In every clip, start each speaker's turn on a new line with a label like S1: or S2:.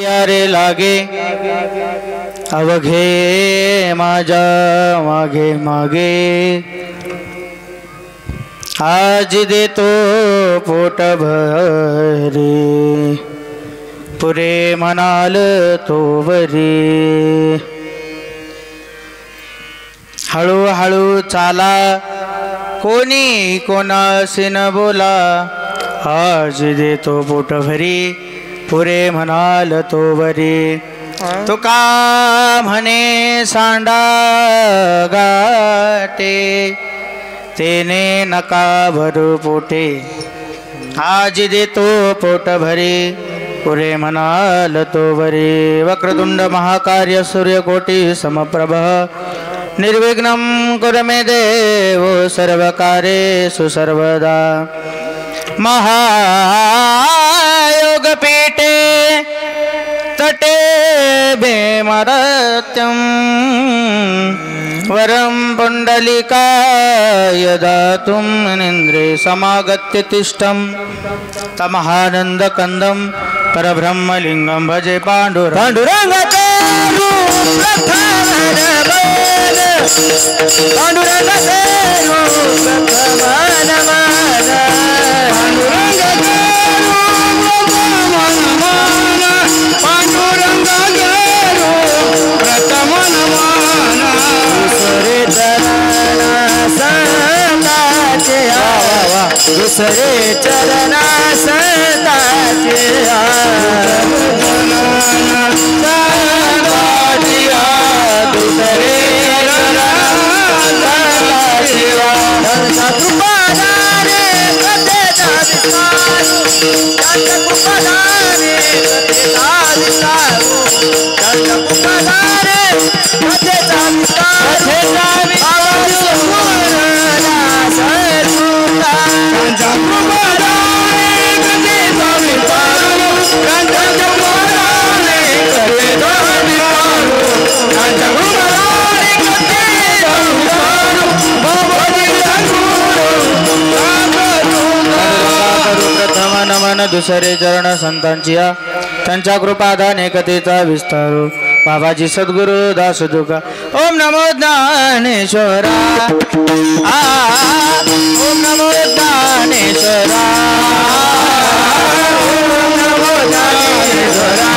S1: यारे लागे अवघे माझ्या मागे मागे आज देतो पोट भरे पुरे म्हणाल तो वरी हळूहळू चाला कोणी कोणाशी न बोला आज देतो पोट भरी पुरे म्हणाल तो वरी तुका म्हणे सांडा गाटे तेने नका भरू पोटे आज देतो पोट भरी पुरे म्हणाल तो वरी वक्रतुंड महाकार्य सूर्यकोटी समप्रभ निर्विघ्नं कुरु मे देव सर्वकार्येषु सर्वदा महायोगपीठे तटे बेमरत्यं वरं पुण्डलिकाय दातुं मुनीन्द्रे समागत्य तिष्ठं तमहानन्दकन्दं परब्रह्मलिङ्गं भजे पाण्डुरङ्गं दुसरे चरणा सदाचे दुसरे दुसरे चरण संतांची त्यांच्या कृपादाने कथेचा विस्तारू बाबाजी सद्गुरु दास तुका ओम नमो ज्ञानेश्वरा ओम नमो ज्ञानेश्वरा ओम नमो ज्ञानेश्वरा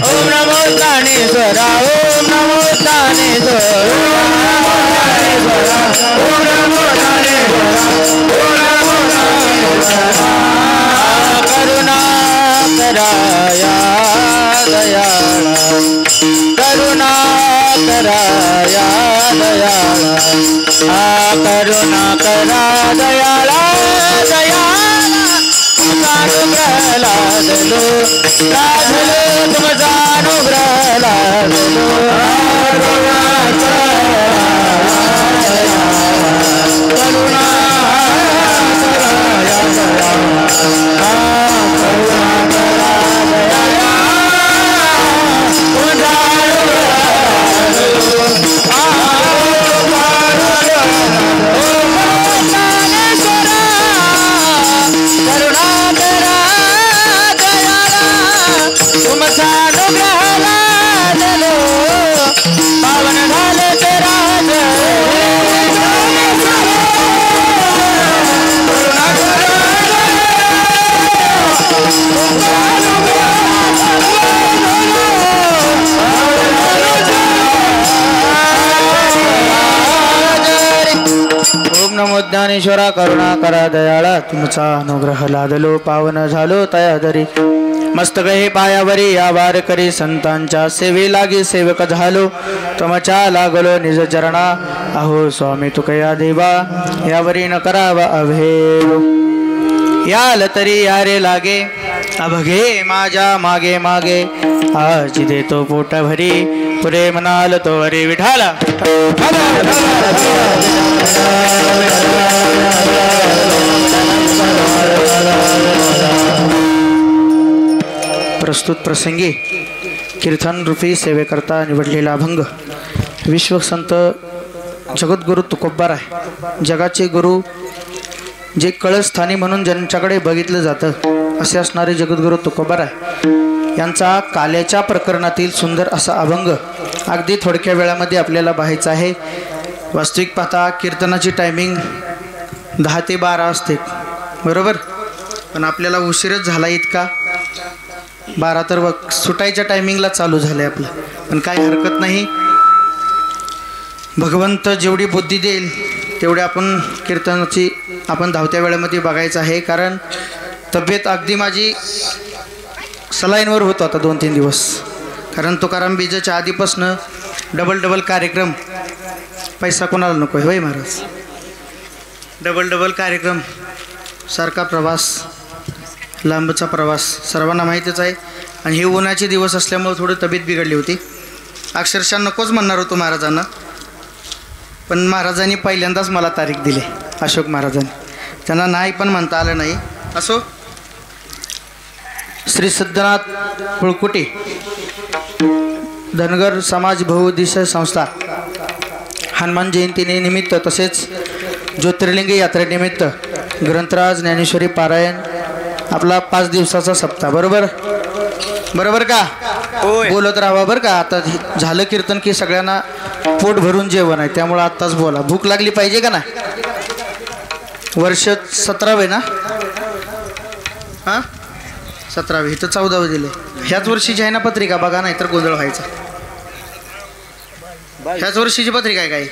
S1: ओम नमो ज्ञानेश्वरा ओम नमो ज्ञानेश्वरा करुणा कराया दयाळा करुणा कराया दयाळा करुणा करा दयाळा दयाळा अनुग्रह लादलो लादलो तुमचा अनुग्रह लादलो ज्ञानेश्वरा करुणा करा दयाळा तुमचा अनुग्रह लादलो पावन झालो तयादरी मस्तक हे पायावरी या वारकरी संतांच्या सेवे लागी सेवक झालो तुमच्या लागलो निज चरणा अहो स्वामी तुकया देवा यावरी न करावा अभेद याल तरी यारे लागे अभगे माझ्या मागे मागे आज देतो पोट भरी पुरे म्हणाल तो हरी विठाला प्रस्तुत प्रसंगी कीर्तन रूपी सेवेकरता निवडलेला अभंग विश्वसंत जगद्गुरु तुकोबार आहे. जगाचे गुरु जे कळस्थानी म्हणून ज्यांच्याकडे बघितलं जातं असे असणारे जगद्गुरू तुकोबाराय यांचा काल्याच्या प्रकरणातील सुंदर असा अभंग अगदी थोडक्या वेळामध्ये आपल्याला पाहायचा आहे। वास्तविक पाहता कीर्तनाची टायमिंग 10 ते 12 असते, बरोबर, पण आपल्याला उशीरच झाला इतका, 12 तर सुटायच्या टायमिंगला चालू झालं आहे आपलं, पण काही हरकत नाही। भगवंत जेवढी बुद्धी देईल तेवढे आपण कीर्तनाची आपण धावत्या वेळेमध्ये बघायचं आहे, कारण तब्येत अगदी माझी सलाईनवर होतो आता 2-3 दिवस, कारण तुकाराम बीजाच्या आधीपासनं डबल कार्यक्रम, पैसा कोणाला नको आहे होय महाराज, डबल कार्यक्रम, सारखा प्रवास, लांबचा प्रवास सर्वांना माहीतच आहे। आणि हे उन्हाचे दिवस असल्यामुळे थोडी तब्येत बिघडली होती, अक्षरशः नकोच म्हणणार होतो महाराजांना, पण महाराजांनी पहिल्यांदाच मला तारीख दिली, अशोक महाराजांनी, त्यांना नाही पण म्हणता आलं नाही। असो, श्री सिद्धनाथ पुळकुटे धनगर समाज बहुउद्देशीय संस्था हनुमान जयंती निमित्त तसेच ज्योतिर्लिंग यात्रेनिमित्त ग्रंथराज ज्ञानेश्वरी पारायण आपला 5 दिवसाचा सप्ताह, बरोबर का, बोलत राहा बरं का। आता झालं कीर्तन की सगळ्यांना पोट भरून जेवण आहे, त्यामुळे आत्ताच बोला, भूक लागली पाहिजे का ना। वर्ष 17वे ना, हां 17वे, इथं 14वे दिले, ह्याच वर्षीची आहे ना पत्रिका, बघा नाही तर गोंधळ व्हायचा। ह्याच वर्षीची पत्रिका आहे काय,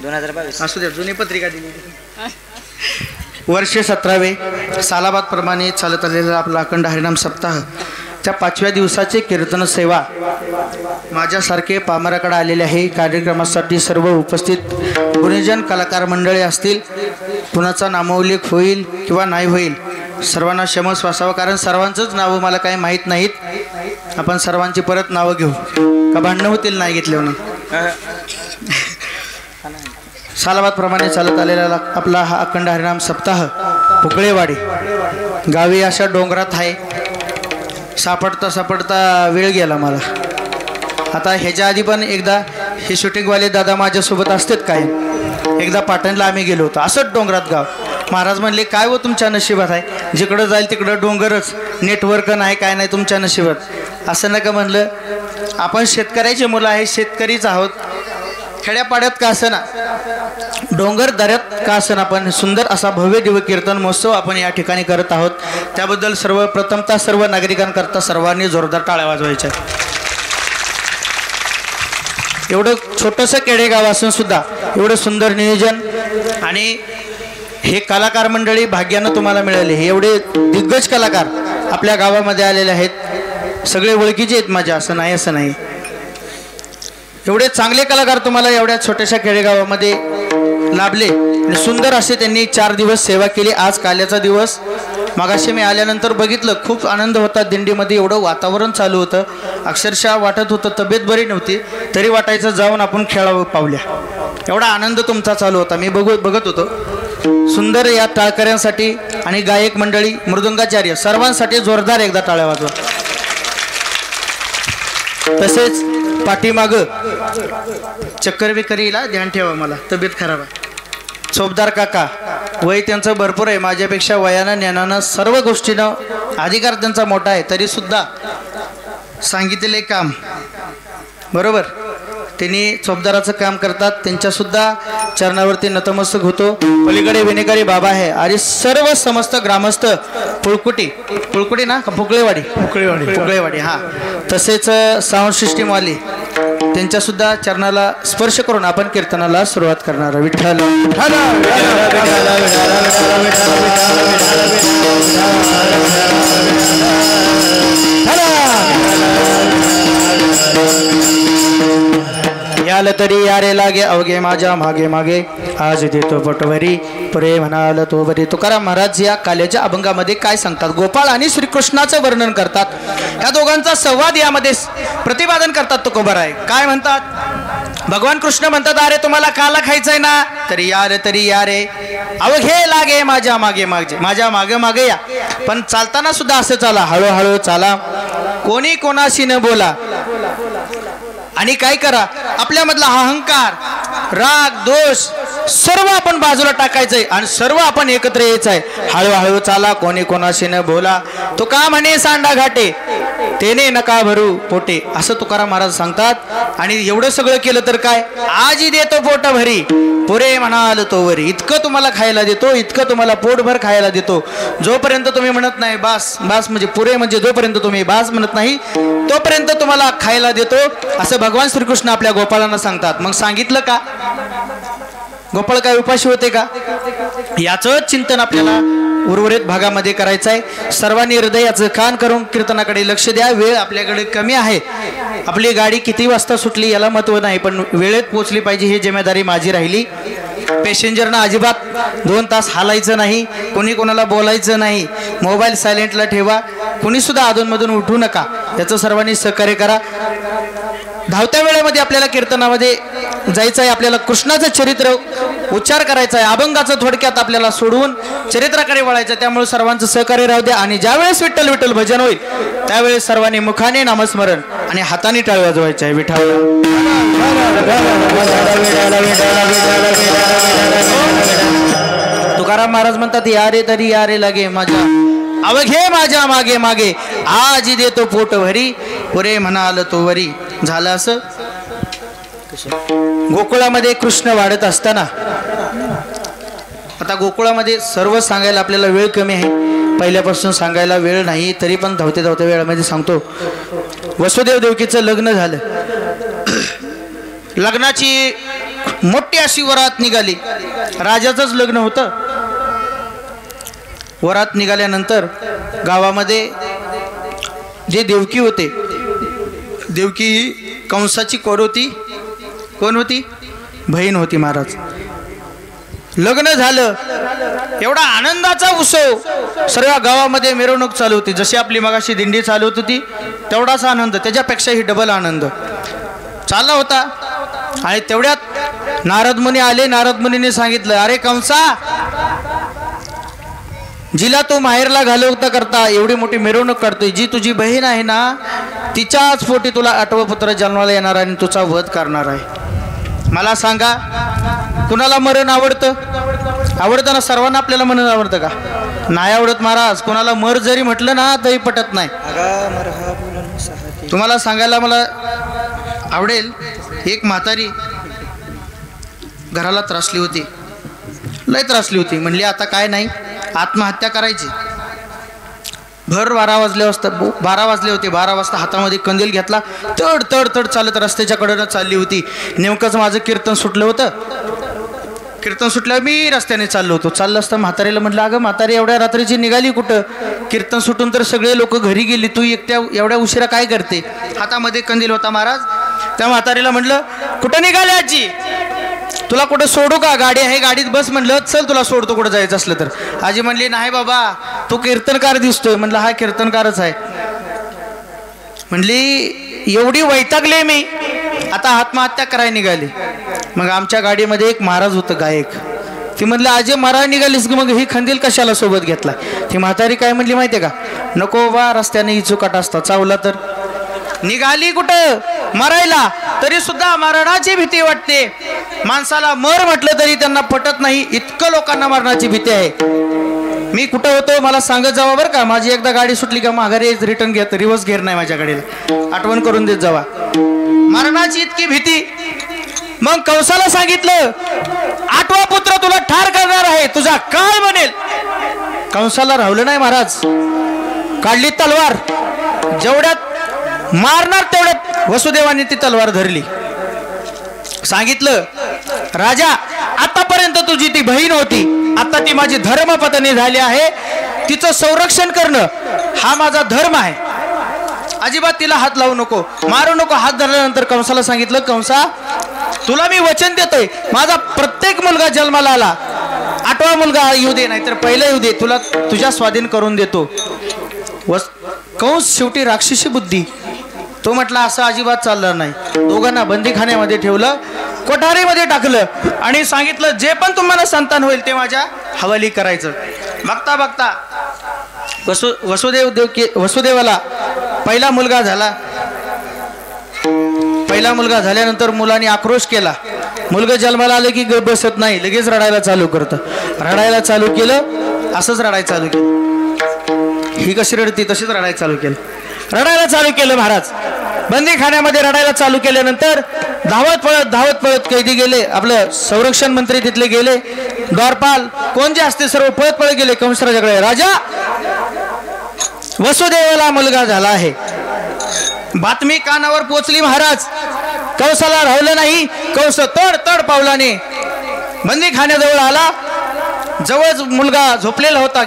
S1: 2022 असू द्या, जुनी पत्रिका दिली। वर्ष 17वे सालाबाद प्रमाणे चालत आलेला आपला अखंड हरिनाम सप्ताह, त्या 5व्या दिवसाचे कीर्तन सेवा माझ्यासारखे पामराकडे आलेले आहे। कार्यक्रमासाठी सर्व उपस्थित गुणीजन कलाकार मंडळी असतील, कुणाचा नामोल्लेख होईल किंवा नाही होईल सर्वांना क्षमस्व असावं, कारण सर्वांचंच नावं मला काही माहीत नाहीत, आपण सर्वांची परत नावं घेऊ का भांडणं होतील नाही घेतल्यावर। सालाबाद प्रमाणे चालत आलेला आपला हा अखंड हरिनाम सप्ताह पुकळेवाडी गावी अशा डोंगरात आहे, सापडता वेळ गेला मला। आता ह्याच्या आधी पण एकदा हे शूटिंगवाले दादा माझ्यासोबत असतात काय, एकदा पाटणला आम्ही गेलो होतो, असंच डोंगरात गाव। महाराज म्हणले काय हो तुमच्या नशिबात आहे, जिकडं जाईल तिकडं डोंगरच, नेटवर्क नाही काय नाही तुमच्या नशिबात, असं नका म्हणलं। आपण शेतकऱ्याची मुलं आहे, शेतकरीच आहोत, खेड्यापाड्यात का असं ना, डोंगर दऱ्यात का असं ना, पण सुंदर असा भव्य दिव्य कीर्तन महोत्सव आपण या ठिकाणी करत आहोत, त्याबद्दल सर्वप्रथमतः सर्व नागरिकांकरता सर्वांनी जोरदार टाळ्या वाजवायच्या। एवढं छोटंसं खेडेगाव असून सुद्धा एवढं सुंदर नियोजन, आणि हे कलाकार मंडळी भाग्यानं तुम्हाला मिळाले, हे एवढे दिग्गज कलाकार आपल्या गावामध्ये आलेले आहेत, सगळे ओळखीचे आहेत माझ्या, असं नाही, एवढे चांगले कलाकार तुम्हाला एवढ्या छोट्याशा खेडेगावामध्ये लाभले, आणि सुंदर असे त्यांनी 4 दिवस सेवा केली। आज काल्याचा दिवस, मगाशी मी आल्यानंतर बघितलं, खूप आनंद होता दिंडीमध्ये, एवढं वातावरण चालू होतं, अक्षरशः वाटत होतं तब्येत बरी नव्हती तरी वाटायचं जाऊन आपण खेळावं पावल्या, एवढा आनंद तुमचा चालू होता, मी बघत होतो। सुंदर या टाळकऱ्यांसाठी आणि गायक मंडळी, मृदंगाचार्य सर्वांसाठी जोरदार एकदा टाळ्या वाजवा। तसेच पाठीमागं चक्कर बिकरीला ध्यान ठेवा, मला तब्येत खराब आहे, चोपदार काका, वय त्यांचं भरपूर आहे, माझ्यापेक्षा वयानं ज्ञानानं सर्व गोष्टीनं अधिकार त्यांचा मोठा आहे, तरीसुद्धा सांगितलेले काम बरोबर त्यांनी चोपदाराचं काम करतात, त्यांच्यासुद्धा चरणावरती नतमस्तक होतो। पलीकडे विनेकरी बाबा आहे आणि सर्व समस्त ग्रामस्थ पुळकुटी ना, पुकळेवाडी हां, तसेच साऊंड सिस्टीमवाले त्यांच्यासुद्धा चरणाला स्पर्श करून आपण कीर्तनाला सुरुवात करणार। विठ्ठल याल तरी यारे लागे अवघे माझ्या मागे मागे, आज देतो पटवरी पुरे म्हणाल तो बरी। तुकाराम महाराज या काल्याच्या अभंगामध्ये काय सांगतात, गोपाळ आणि श्रीकृष्णाचं वर्णन करतात, या दोघांचा संवाद यामध्ये प्रतिपादन करतात तुकोबाराय। काय म्हणतात, भगवान कृष्ण म्हणतात, अरे तुम्हाला काला खायचंय ना, तरी या रे अवघे लागे माझ्या मागे मागे या, पण चालताना सुद्धा असं चाला, हळूहळू चाला, कोणी कोणाशी न बोला, आणि काय करा, आपल्यामधला अहंकार, राग, दोष सर्व आपण बाजूला टाकायचंय आणि सर्व आपण एकत्र यायचंय. हळूहळू चाला, कोणी कोणाशी न बोला, तो का म्हणे सांडा घाटे, तेने नका भरू पोटे, असं तुकाराम महाराज सांगतात. आणि एवढं सगळं केलं तर काय, आजी देतो पोट भरी, पुरे म्हणाल तो वरी. इतकं तुम्हाला खायला देतो, इतकं तुम्हाला पोटभर खायला देतो. जोपर्यंत तुम्ही म्हणत नाही बास, बास म्हणजे पुरे, म्हणजे जोपर्यंत तुम्ही बास म्हणत नाही तोपर्यंत तुम्हाला खायला देतो, असं भगवान श्रीकृष्ण आपल्या गोपाळांना सांगतात. मग सांगितलं का गोपाळ काय उपाशी होते का? याचं चिंतन आपल्याला उर्वरित भागामध्ये करायचं आहे. सर्वांनी हृदयाचं कान करून कीर्तनाकडे लक्ष द्या. वेळ आपल्याकडे कमी आहे. आपली गाडी किती वाजता सुटली याला महत्त्व नाही, पण वेळेत पोहोचली पाहिजे ही जिम्मेदारी माझी राहिली. पॅसेंजरना अजिबात 2 तास हालायचं नाही, कोणी कोणाला बोलायचं नाही, मोबाईल सायलेंटला ठेवा, कोणीसुद्धा अधूनमधून उठू नका. याचं सर्वांनी सहकार्य करा. धावत्या वेळेमध्ये आपल्याला कीर्तनामध्ये जायचं आहे, आपल्याला कृष्णाचं चरित्र उच्चार करायचा आहे. अभंगाचं थोडक्यात आपल्याला सोडवून चरित्राकडे वळायचं. त्यामुळे सर्वांचं सहकार्य राहू द्या. आणि ज्यावेळेस विठ्ठल विठ्ठल भजन होईल त्यावेळेस सर्वांनी मुखाने नामस्मरण आणि हाताने टाळ वाजवायचं आहे. विठ्ठल तुकाराम महाराज म्हणतात, या रे तरी या रे लागे माझ्या अवघे माझ्या मागे मागे, आज देतो पोट भरी, पुरे म्हणाल तो वरी. झालं असं. गोकुळामध्ये कृष्ण वाढत असताना, आता गोकुळामध्ये सर्व सांगायला आपल्याला वेळ कमी आहे, पहिल्यापासून सांगायला वेळ नाही, तरी पण धावते धावते वेळामध्ये सांगतो. वसुदेव देवकीचं लग्न झालं. लग्नाची मोठी अशी वरात निघाली. राजाचंच लग्न होतं. वरात निघाल्यानंतर गावामध्ये जे देवकी होते, देवकी ही कंसाची कोर होती. कोण होती? बहीण होती. महाराज लग्न झालं. एवढा आनंदाचा उत्सव, सर्व गावामध्ये मिरवणूक चालू होती. जशी आपली मगाशी दिंडी चालू होती तेवढाच आनंद, त्याच्यापेक्षाही डबल आनंद चालला होता. आणि तेवढ्यात नारद मुनी आले. नारद मुनीने सांगितलं, अरे कंसा, जिला तू माहेरला घालवता करता एवढी मोठी मिरवणूक करतोय, जी तुझी बहीण आहे ना, तिच्याच पोटी तुला 8वं पुत्र जन्माला येणार आणि तुझा वध करणार आहे. मला सांगा, कुणाला मरण आवडतं? आवडतं ना? सर्वांना आपल्याला मरण आवडतं का? नाही आवडत महाराज. कोणाला मर जरी म्हटलं ना तरी पटत नाही. तुम्हाला सांगायला मला आवडेल, एक म्हातारी घराला त्रासली होती, लय त्रासली होती. म्हणली आता काय नाही, आत्महत्या करायची. भर 12 वाजले होते. 12 वाजता हातामध्ये कंदील घेतला, तड तड तड चालत रस्त्याच्या कडेनं चालली होती. नेमकंच माझं कीर्तन सुटलं होतं. कीर्तन सुटल्यावर मी रस्त्याने चाललो होतो. चाललं असता म्हातारीला म्हटलं, अगं म्हातारी, एवढ्या रात्रीची निघाली कुठं? कीर्तन सुटून तर सगळे लोक घरी गेली, तू एकट्या एवढ्या उशिरा काय करते? हातामध्ये कंदील होता महाराज. त्या म्हातारीला म्हटलं, कुठं निघाले आजी? तुला कुठं सोडू का? गाडी आहे, गाडीत बस. म्हणलं चल तुला सोडतो कुठं जायचं असलं तर. आजी म्हणली, नाही बाबा, तू कीर्तनकार दिसतोय. म्हणलं हा कीर्तनकारच आहे. म्हणली एवढी वैतागले मी, आता आत्महत्या करायला निघाली. मग आमच्या गाडीमध्ये एक महाराज होतं, गायक. ती म्हणलं, आजी मरायला निघालीस की मग ही खंदील कशाला सोबत घेतला? ती म्हातारी काय म्हणली माहितीये का? नको बा, रस्त्याने ही चुकाट असता, चावला तर. निघाली कुठं? मरायला. तरी सुद्धा मरणाची भीती वाटते. माणसाला मर म्हटलं तरी त्यांना पटत नाही, इतकं लोकांना मरणाची भीती आहे. मी कुठं होतो मला सांगत जावा बरं का. माझी एकदा गाडी सुटली का माघारी रिटर्न घेत, रिव्हर्स घेर नाही माझ्या गाडीला, आठवण करून देत जावा. मरणाची इतकी भीती. मग कंसाला सांगितलं, 8वा पुत्र तुला ठार करणार आहे, तुझा काळ बनेल. कंसाला राहुलं नाही महाराज. काढली तलवार. जेवढ्यात मारणार तेवढ्यात वसुदेवाने ती तलवार धरली. सांगितलं, राजा, आतापर्यंत तुझी ती बहीण होती, आता ती माझी धर्मपत्नी झाली आहे. तिचं संरक्षण करणं हा माझा धर्म आहे. अजिबात तिला हात लावू नको, मारू नको. हात धरल्यानंतर कंसाला सांगितलं, कंसा, तुला मी वचन देतोय, माझा प्रत्येक मुलगा जन्माला आला, 8वा मुलगा येऊ दे, नाहीतर पहिला येऊ दे, तुला तुझ्या स्वाधीन करून देतो. कंस शेवटी राक्षसी बुद्धी. तो म्हटला असं अजिबात चालणार नाही. दोघांना बंदीखान्यामध्ये ठेवलं, कोठारीमध्ये टाकलं आणि सांगितलं, जे पण तुम्हाला संतान होईल ते माझ्या हवाली करायचं. बघता बघता वसुदेवाला पहिला मुलगा झाला. पहिला मुलगा झाल्यानंतर मुलांनी आक्रोश केला. मुलगा जन्माला आलं की गप बसत नाही, लगेच रडायला चालू करतं. रडायला चालू केलं, असंच रडायला चालू केलं. ही कशी रडती तशीच रडायला चालू केलं. रडायला चालू केलं महाराज. बंदीखान्यामध्ये रडायला चालू केल्यानंतर धावत पळत कैदी गेले. आपलं संरक्षण मंत्री तिथले गेले, द्वारपाल कोण जे असते सर्व पळत पळत गेले कंसराजाकडे. राजा, वसुदेवाला मुलगा झाला आहे. बातमी कानावर पोचली महाराज. कंसाला राहिलं नाही. कंस तड तड पावलाने बंदीखान्याजवळ आला. जवळ मुलगा झोपलेला होता,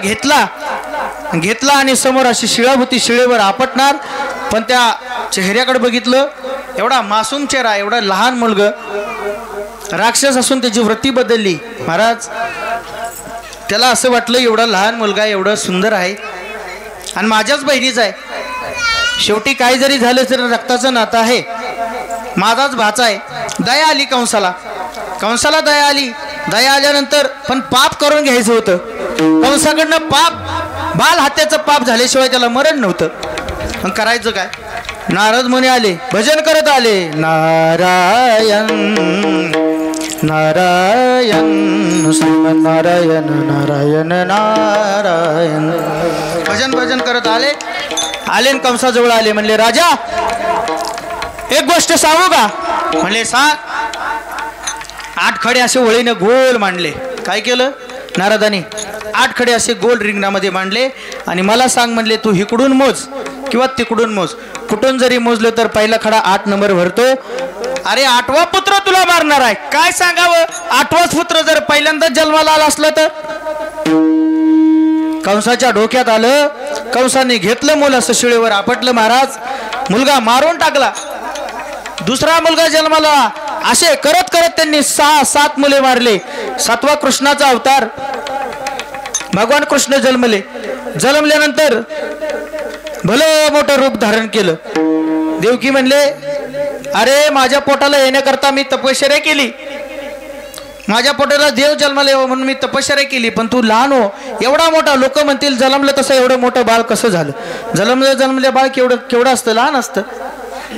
S1: घेतला आणि समोर अशी शिळा होती, शिळेवर आपटणार. पण त्या चेहऱ्याकडे बघितलं, एवढा मासूम चेहरा, एवढा लहान मुलगा, राक्षस असून त्याची वृत्ती बदलली महाराज. त्याला असं वाटलं एवढा लहान मुलगा एवढं सुंदर आहे आणि माझ्याच बहिणीचा आहे. शेवटी काय जरी झालं तरी रक्ताचं नातं आहे, माझाच भाचा आहे. दया आली कंसाला दया आली. दया आल्यानंतर पण पाप करून घ्यायचं होतं. कंसाकडनं बाल हत्याचं पाप झाल्याशिवाय त्याला मरण नव्हतं. पण करायचं काय? नारद मुनी आले, भजन करत आले. नारायण नारायण नारायण नारायण नारायण भजन करत आले. कंसाजवळ आले. म्हणले, राजा एक गोष्ट सांगू का? म्हणले, सांग. 8 खडे असे वळीने गोल मांडले. काय केलं नारदानी? 8 खडे असे गोल रिंगणामध्ये मांडले आणि मला सांग म्हणले, तू इकडून मोज किंवा तिकडून मोज. कुठून जरी मोजलं तर पहिला खडा 8 नंबर भरतो. अरे 8वा पुत्र तुला मारणार आहे. काय सांगावं? 8वाच पुत्र जर पहिल्यांदाच जन्माला आला असला तर? कंसाच्या डोक्यात आलं. कंसाने घेतलं मूल, असं शिळेवर आपटलं महाराज. मुलगा मारून टाकला. दुसरा मुलगा जन्माला. असे करत करत त्यांनी 6-7 मुले मारले. 7वा कृष्णाचा अवतार भगवान कृष्ण जन्मल्यानंतर भलं मोठं रूप धारण केलं. देवकी म्हणले, अरे माझ्या पोटाला येण्याकरता मी तपश्चर्या केली. माझ्या पोटाला देव जन्माला यावं म्हणून मी तपश्चर्या केली. पण तू लहान हो, एवढा मोठा. लोक म्हणतील जन्मलं तसं एवढं मोठं बाळ कसं झालं? जन्मले बाळ केवढं असतं? लहान असतं.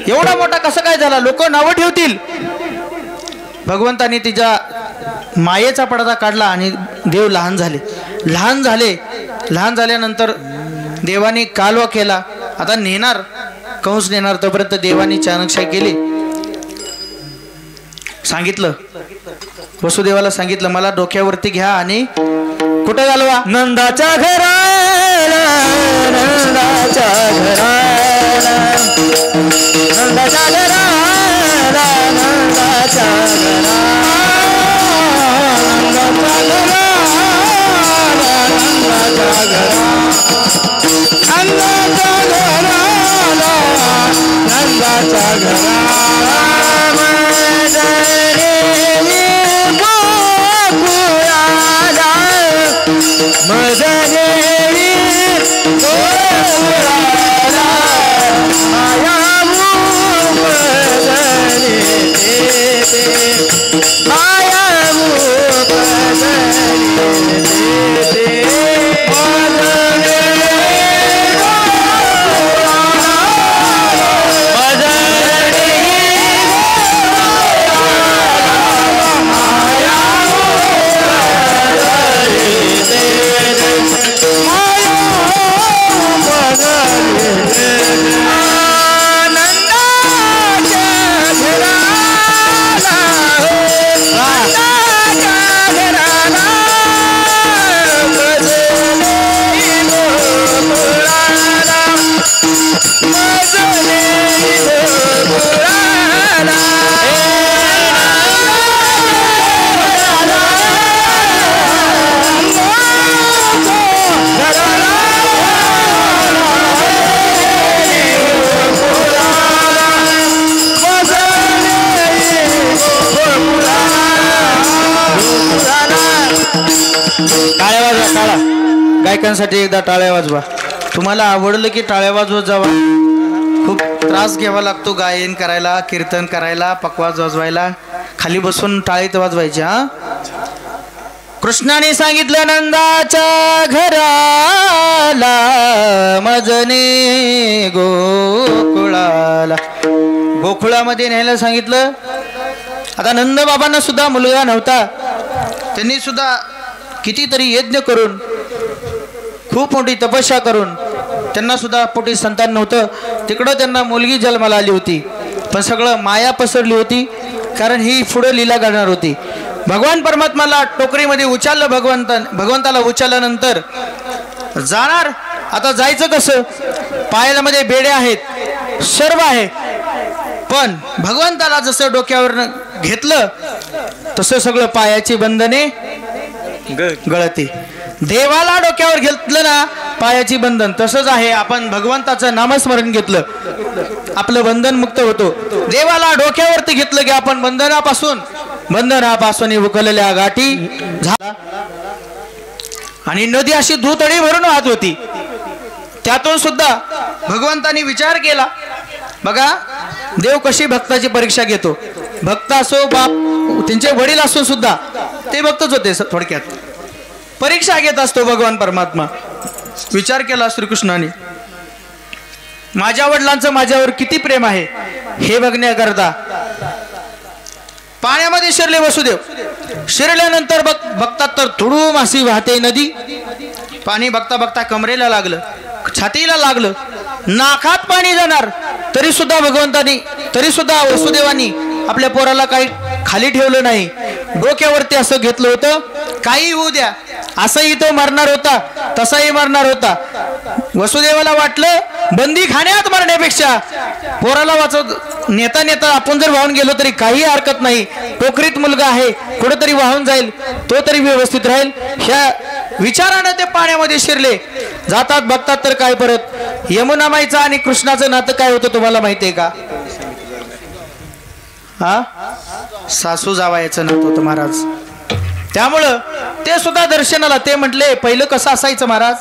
S1: एवढा मोठा कसं काय झाला? लोक नावं ठेवतील. भगवंताने तिच्या मायेचा पडदा काढला आणि देव लहान झाल्यानंतर देवाने कालवा केला. आता कंस नेणार. तोपर्यंत देवानी चाणक्य केली. सांगितलं, वसुदेवाला सांगितलं, मला डोक्यावरती घ्या आणि कुठं घालवा? नंदाच्या घराला, नंदाच्या घराला, नंदाच्या घराला, नंदाच्या घराला, नंदाच्या घराला, नंदाच्या घराला, नंदाच्या घराला. गायकांसाठी एकदा टाळ्या वाजवा. तुम्हाला आवडलं की टाळ्या वाजवत जावा. खूप त्रास घ्यावा लागतो गायन करायला, कीर्तन करायला, पकवाज वाजवायला. खाली बसून टाळीत वाजवायची. हा, कृष्णाने सांगितलं, नंदाच्या घराला मजने गोकुळाला. गोकुळामध्ये न्यायला सांगितलं. आता नंदबाबांना सुद्धा मुलगा नव्हता, त्यांनी सुद्धा कितीतरी यज्ञ करून खूप मोठी तपस्या करून त्यांना सुद्धा पोटी संतान नव्हतं. तिकडं त्यांना मुलगी जन्माला आली होती, पण सगळं माया पसरली होती, कारण ही पुढे लीला घडणार होती. भगवान परमात्माला टोकरीमध्ये उचललं, भगवंताला उचलल्यानंतर जाणार. आता जायचं कसं? पायामध्ये बेडे आहेत, सर्व आहे, पण भगवंताला जसं डोक्यावर घेतलं तसं सगळं पायाची बंधने गळती. देवाला डोक्यावर घेतलं ना पायाची बंधन, तसंच आहे. आपण भगवंताचं नामस्मरण घेतलं आपलं बंधन मुक्त होतो. देवाला डोक्यावरती घेतलं की आपण बंधनापासून उकललेल्या गाठी झाला. आणि नदी अशी धुतडी भरून वाहत होती. त्यातून सुद्धा भगवंतानी विचार केला. बघा देव कशी भक्ताची परीक्षा घेतो. भक्त असो, बाप, त्यांचे वडील असून सुद्धा ते भक्तच होते. थोडक्यात परीक्षा घेत असतो भगवान परमात्मा. विचार केला श्रीकृष्णाने, माझ्या वडिलांचं माझ्यावर किती प्रेम आहे हे बघण्याकरता पाण्यामध्ये शिरले वसुदेव. शिरल्यानंतर बघतात तर तुडूम अशी वाहते नदी. पाणी बघता बघता कमरेला लागलं, छातीला लागलं, नाकात पाणी जाणार. तरी सुद्धा वसुदेवानी आपल्या पोराला काही खाली ठेवलं नाही. डोक्यावरती असं घेतलं होतं, काही होऊ द्या, असंही तो मरणार होता, तसाही मरणार होता. वसुदेवाला वाटलं बंदी खाण्यात मरण्यापेक्षा पोराला वाचवत नेता नेता आपण जर वाहून गेलो तरी काही हरकत नाही. टोकरीत मुलगा आहे, कुठंतरी वाहून जाईल, तो तरी व्यवस्थित राहील. ह्या विचारानं ते पाण्यामध्ये शिरले. जातात बघतात तर काय, परत यमुनामाईचं आणि कृष्णाचं नातं काय होतं तुम्हाला माहिती आहे का? हा, सासू जावयाचं नातं होतं महाराज. त्यामुळं ते सुद्धा दर्शनाला ते म्हटले, पहिलं कसं असायचं महाराज,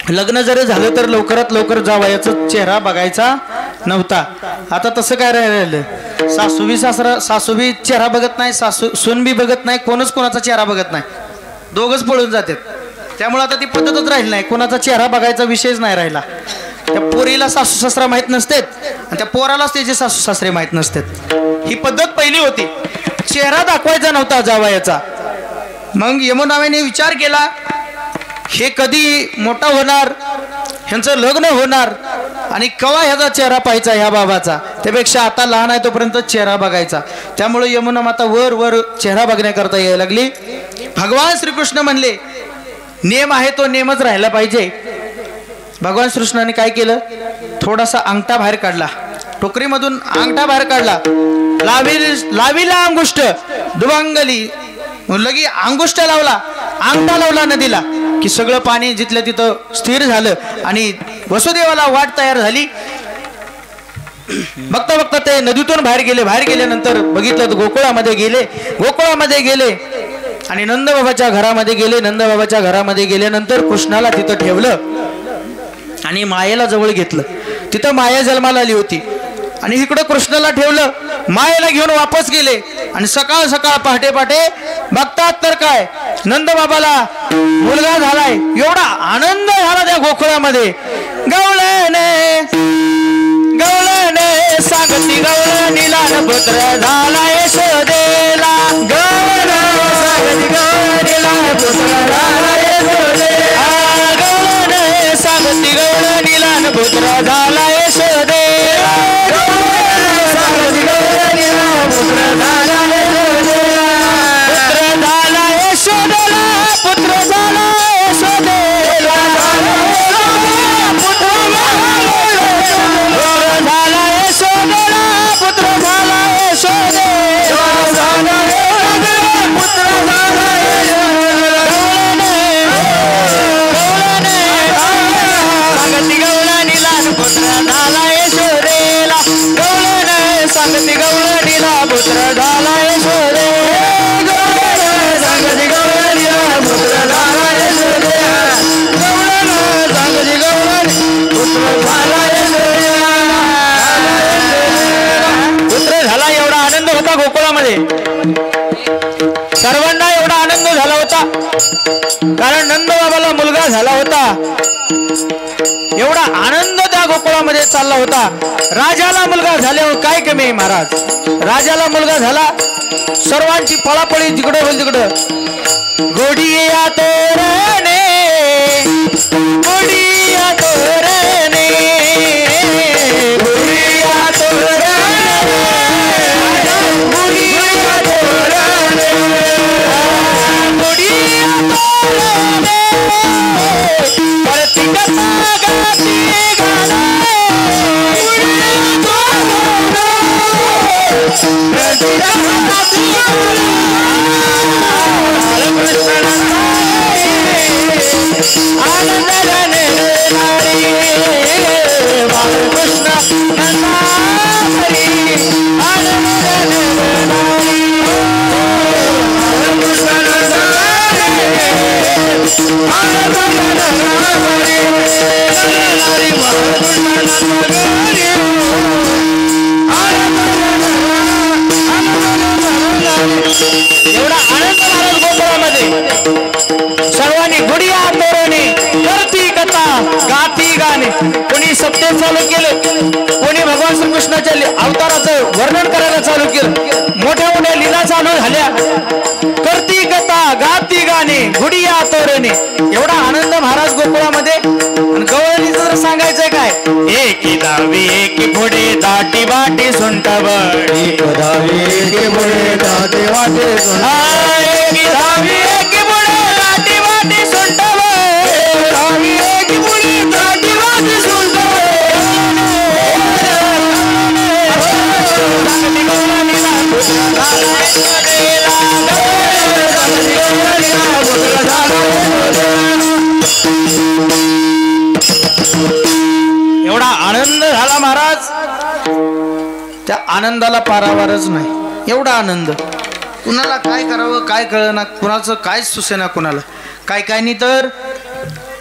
S1: लग्न जरी झालं तर लवकरात लवकर जावयाचा चेहरा बघायचा नव्हता. आता तसं काय राहिलं, सासूबी चेहरा बघत नाही, सून बी बघत नाही, कोणच कोणाचा चेहरा बघत नाही, दोघच पळून जातात. त्यामुळे आता ती पद्धतच राहिली नाही, कोणाचा चेहरा बघायचा विषयच नाही राहिला. त्या पोरीला सासू सासरा माहीत नसतात आणि त्या पोरालाच त्याचे सासू सासरे माहीत नसतात. ही पद्धत पहिली होती, चेहरा दाखवायचा नव्हता जावयाचा. मग यमुनाबाईने विचार केला, हे कधी मोठा होणार, ह्यांचं लग्न होणार आणि केव्हा ह्याचा चेहरा पाहायचा ह्या बाबाचा, त्यापेक्षा आता लहान आहे तोपर्यंत चेहरा बघायचा. त्यामुळे यमुना माता वर वर चेहरा बघण्याकरता यायला लागली. भगवान श्रीकृष्ण म्हणले, नेम आहे तो नेमच राहिला पाहिजे. भगवान श्रीकृष्णाने काय केलं, थोडासा अंगठा बाहेर काढला, टोकरीमधून अंगठा बाहेर काढला, लावीला अंगुष्ट दुभांगली, लगी अंगुष्ट लावला, अंगठा लावला नदीला की सगळं पाणी जिथल्या तिथं स्थिर झालं आणि वसुदेवाला वाट तयार झाली. बघता बघता ते नदीतून बाहेर गेल्यानंतर बघितलं गोकुळामध्ये गेले आणि नंदबाबाच्या घरामध्ये गेल्यानंतर कृष्णाला तिथं ठेवलं आणि मायेला जवळ घेतलं. तिथं माया जन्माला आली होती आणि इकडं कृष्णाला ठेवलं, मायेला घेऊन वापस गेले. आणि सकाळ पहाटे बघतात तर काय, नंदबाबाला मुलगा झालाय. एवढा आनंद झाला त्या गोकुळामध्ये. गवळणे सांगती गवळ निलान पुत्र झाला यशोदेला. गवळणे सांगती गवळ निलान पुत्र झाला यशोदेला. गवळणे सांगती गवळ निलान पुत्र झाला यशोदेला. सर्वांना एवढा आनंद झाला होता कारण नंदबाबाला मुलगा झाला होता. एवढा आनंद त्या गोकुळामध्ये चालला होता. राजाला मुलगा झाल्यावर काय कमी आहे महाराज, राजाला मुलगा झाला सर्वांची पळापळी जिकडं होईल तिकडं गोडिया तोरणे गोडिया तोरणे गोडिया तोरणे गोडिया तोरणे गोडिया तोरणे परती कथा गाती गाणं एवढा आनंद महाराज गोकुळामध्ये सर्वांनी गुडिया तोरणे करती कथा गाती गाणे कोणी सप्ते चालू केले कोणी भगवान श्रीकृष्णाच्या अवताराचं वर्णन करायला चालू केलं मोठ्या मोठ्या लीला चालू झाल्या करती कथा गाती गाणे गुडिया तोरणे एवढा आनंद महाराज गोकुळामध्ये गवळणीचं जर सांगायचंय काय एकी दावी एकी पुढे दाटी वाटी सुंटावडी दावी एकी पुढे दाटी वाटी एकी धावी एकी पुढे दाटी वाटी सुंटावडी धावी एकी पुढे दाटी वाटी एवढा आनंद झाला महाराज त्या आनंदाला पारावारच नाही एवढा आनंद कुणाला काय करावं काय कळना कुणाचं काय सुसेना कुणाला काय काय नाही तर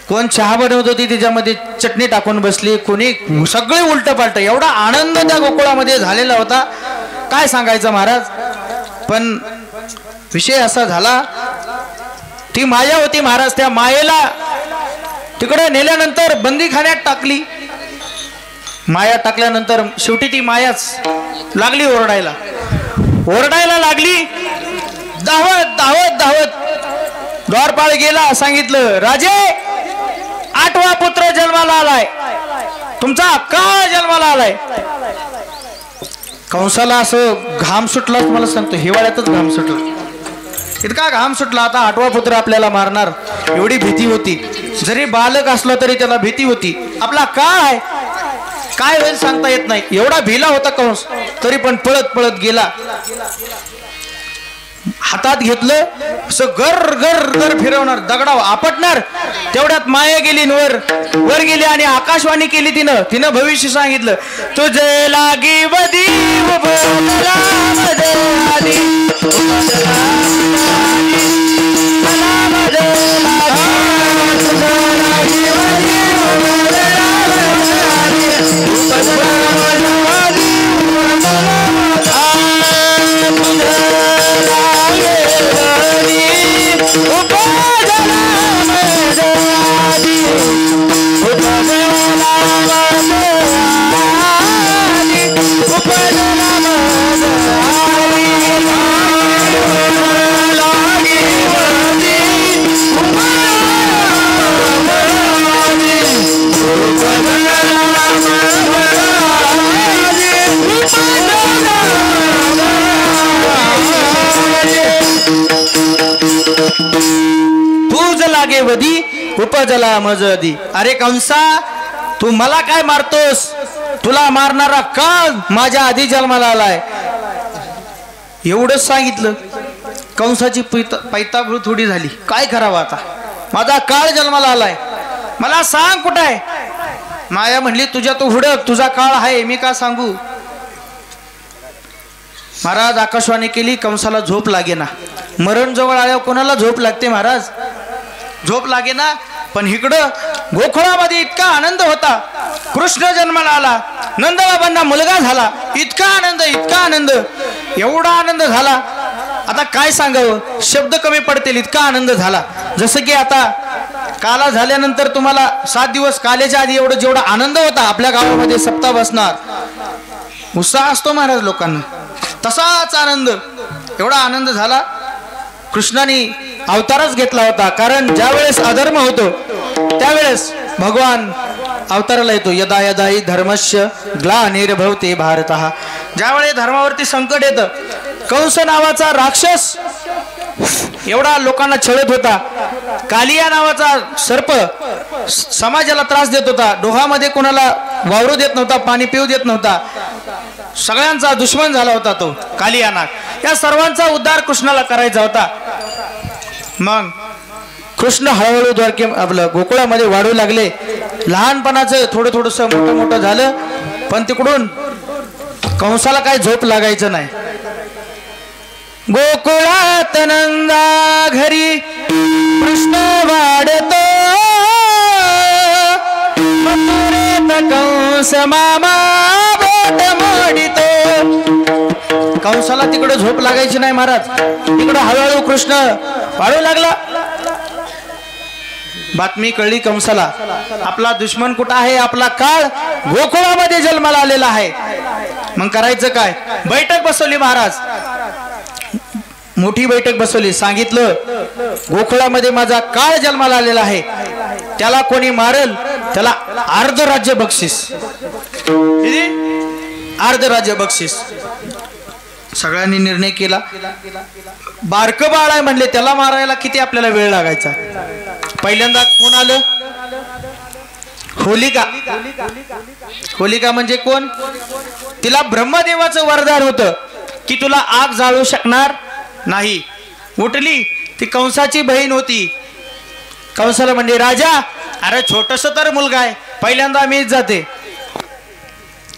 S1: कोण चहा बनवत होती त्याच्यामध्ये चटणी टाकून बसली कोणी सगळे उलट पालट एवढा आनंद त्या गोकुळामध्ये झालेला होता काय सांगायचं महाराज पण विषय असा झाला ती माया होती महाराज त्या मायेला तिकडे नेल्यानंतर बंदीखान्यात टाकली माया टाकल्यानंतर शेवटी ती मायाच लागली ओरडायला लागली धावत धावत धावत द्वारपाळ गेला सांगितलं राजे 8वा पुत्र जन्माला आलाय तुमचा काळ जन्माला आलाय कंसाला असं घाम सुटला मला सांगतो हिवाळ्यातच घाम सुटला इतका घाम सुटला आता 8वा पुत्र आपल्याला मारणार एवढी भीती होती जरी बालक असला तरी त्याला भीती होती आपला काळ आहे काय होईल सांगता येत नाही एवढा भिला होता कंस तरी पण पळत पळत गेला हातात घेतलं असं गर गर गर फिरवणार दगडाव आपटणार तेवढ्यात माया गेली वर गेली आणि आकाशवाणी केली तिनं भविष्य सांगितलं तुझे लागी वदी उपजला मजदी अरे कंसा तू मला काय मारतोस तुला मारणारा काळ माझ्या आधी जन्माला आलाय एवढंच सांगितलं कंसाची पैताबृ थोडी झाली काय करावं आता माझा काळ जन्माला आलाय मला सांग कुठं आहे माया म्हणली तुझ्या तू हुडक तुझा काळ आहे मी का सांगू महाराज आकाशवाणी केली कंसाला झोप लागेना मरण जवळ आल्यावर कोणाला झोप लागते महाराज झोप लागेना पण इकडं गोकुळामध्ये इतका आनंद होता कृष्ण जन्माला आला नंदबाबांना मुलगा झाला इतका आनंद एवढा आनंद झाला आता काय सांगावं शब्द कमी पडतील इतका आनंद झाला जसं की आता काला झाल्यानंतर तुम्हाला 7 दिवस काल्याच्या आधी जेवढा आनंद होता आपल्या गावामध्ये सप्ताह बसणार उत्साह असतो महाराज लोकांना तसाच आनंद एवढा आनंद झाला. कृष्णाने अवतारच घेतला होता, कारण ज्या वेळेस अधर्म होतो त्यावेळेस भगवान अवताराला येतो. यदा यदा हि धर्मस्य ग्लानिर्भवते भारतः. ज्यावेळेस धर्मावरती संकट येतं, कंस नावाचा राक्षस एवढा लोकांना छळत होता, कालिया नावाचा सर्प समाजाला त्रास देत होता, डोहामध्ये कोणाला वावरू देत नव्हता, पाणी पिऊ देत नव्हता, सगळ्यांचा दुश्मन झाला होता तो कालियानाग. या सर्वांचा उद्धार कृष्णाला करायचा होता. मग कृष्ण हळूहळू द्वारके आपलं गोकुळामध्ये वाढू लागले. लहानपणाचं थोडं थोडंसं मोठं मोठं झालं, पण तिकडून कंसाला काय झोप लागायचं नाही. गोकुळात नंदा घरी कृष्ण वाढतो, कंस मामा बोट मोडितो. कंसाला तिकडे झोप लागायची नाही महाराज. तिकडे हळूहळू कृष्ण वाढू लागला. बातमी कळली कंसाला, आपला दुश्मन कुठं आहे, आपला काळ गोकुळामध्ये जन्माला आलेला आहे. मग करायचं काय? बैठक बसवली महाराज, मोठी बैठक बसवली. सांगितलं गोकुळामध्ये माझा काळ जन्माला आलेला आहे, त्याला कोणी मारल त्याला अर्ध राज्य बक्षीस, अर्ध राज्य बक्षीस. सगळ्यांनी निर्णय केला. बारकं बाळ आहे म्हणले, त्याला मारायला किती आपल्याला वेळ लागायचा. पहिल्यांदा कोण आलं? होलिका. होलिका म्हणजे कोण? तिला ब्रह्मदेवाचं वरदान होतं की तुला आग जाळू शकणार नाही. उठली, ती कंसाची बहीण होती. कंसाला म्हणजे राजा, अरे छोटस तर मुलगा आहे, पहिल्यांदा मीच जाते.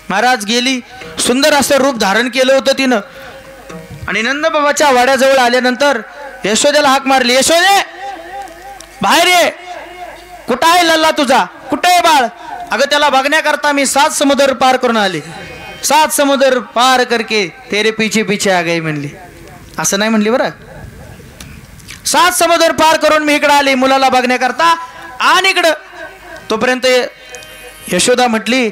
S1: महाराज गेली, सुंदर असं रूप धारण केलं होतं तिनं. आणि नंदबाबाच्या वाड्याजवळ आल्यानंतर यशोदेला हाक मारली, यशोदे बाहेर ये. कुठं आहे लल्ला तुझा, कुठं आहे बाळ? अगं त्याला बघण्याकरता मी 7 समुद्र पार करून आले, 7 समुद्र पार करके तेरे पीछे पीछे आ गई म्हणली. असं नाही म्हणली बरं, 7 समुद्र पार करून मी इकडं आले मुलाला बघण्याकरता. आणि इकडं तोपर्यंत यशोदा म्हटली,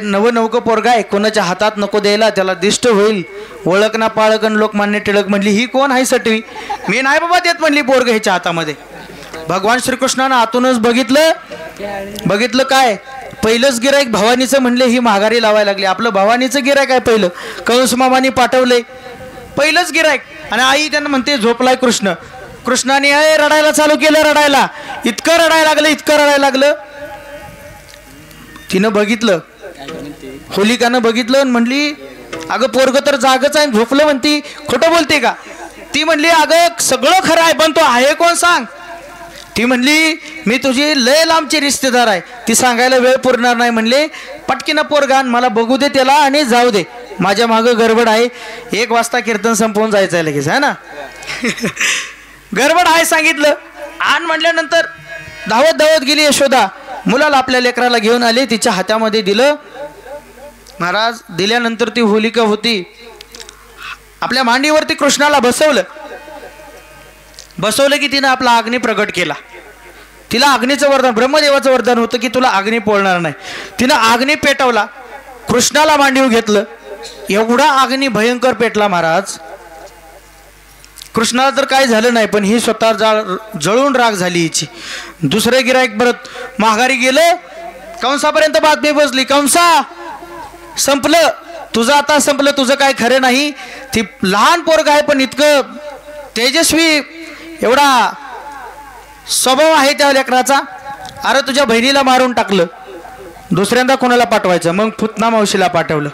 S1: नवनवकं पोरगा आहे, कोणाच्या हातात नको द्यायला, त्याला दिष्ट होईल. ओळख ना पाळकन लोकमान्य टिळक म्हणली, ही कोण आहे सटवी, मी नाही बाबा देत म्हणली पोरग ह्याच्या हातामध्ये. भगवान श्रीकृष्णानं आतूनच बघितलं काय, पहिलंच गिराईक भवानीचं म्हणले, ही माघारी लावायला लागली. आपलं भवानीचं गिराईक आहे पहिलं, कंस मामानी पाठवलंय पहिलंच गिराईक. आणि आई त्यांना म्हणते झोपलाय कृष्ण. कृष्णाने रडायला चालू केलं, रडायला इतकं रडायला लागलं. तिनं बघितलं, होलिकानं बघितलं, म्हणली अगं पोरग तर जागच आहे, झोपलं म्हणती, खोटं बोलते का? ती म्हणली अगं सगळं खरं आहे, पण तो आहे कोण सांग. ती म्हणली मी तुझी लय लांबची रिश्तेदार आहे. ती सांगायला वेळ पुरणार नाही म्हणले, पटकीनं पोरगान मला बघू दे त्याला आणि जाऊ दे, माझ्या मागं गडबड आहे, 1 वाजता कीर्तन संपवून जायचं आहे लगेच, है ना. गडबड आहे सांगितलं. आण म्हटल्यानंतर धावत धावत गेली यशोदा, मुलाला आपल्या लेकराला घेऊन आली, तिच्या हातामध्ये दिलं. महाराज दिल्यानंतर ती होलिका होती, आपल्या मांडीवरती कृष्णाला बसवलं की तिनं आपला अग्नी प्रगट केला. तिला अग्नीचं वरदान, ब्रह्मदेवाचं वरदान होतं की तुला अग्नी पोळणार नाही. तिनं अग्नी पेटवला, कृष्णाला मांडीवर घेतलं. एवढा अग्नी भयंकर पेटला महाराज, कृष्णाला तर काय झालं नाही, पण ही स्वतः जळून राख झाली हिची. दुसरे गिराईक परत माघारी गेलं, कंसापर्यंत बातमी पोचली, कंसा संपलं तुझं, आता संपलं तुझं, काय खरं नाही. ती लहान पोरग आहे पण इतकं तेजस्वी, एवढा स्वभाव आहे त्या लेकराचा. अरे तुझ्या बहिणीला मारून टाकलं, दुसऱ्यांदा कोणाला पाठवायचं? मग पुतना मावशीला पाठवलं.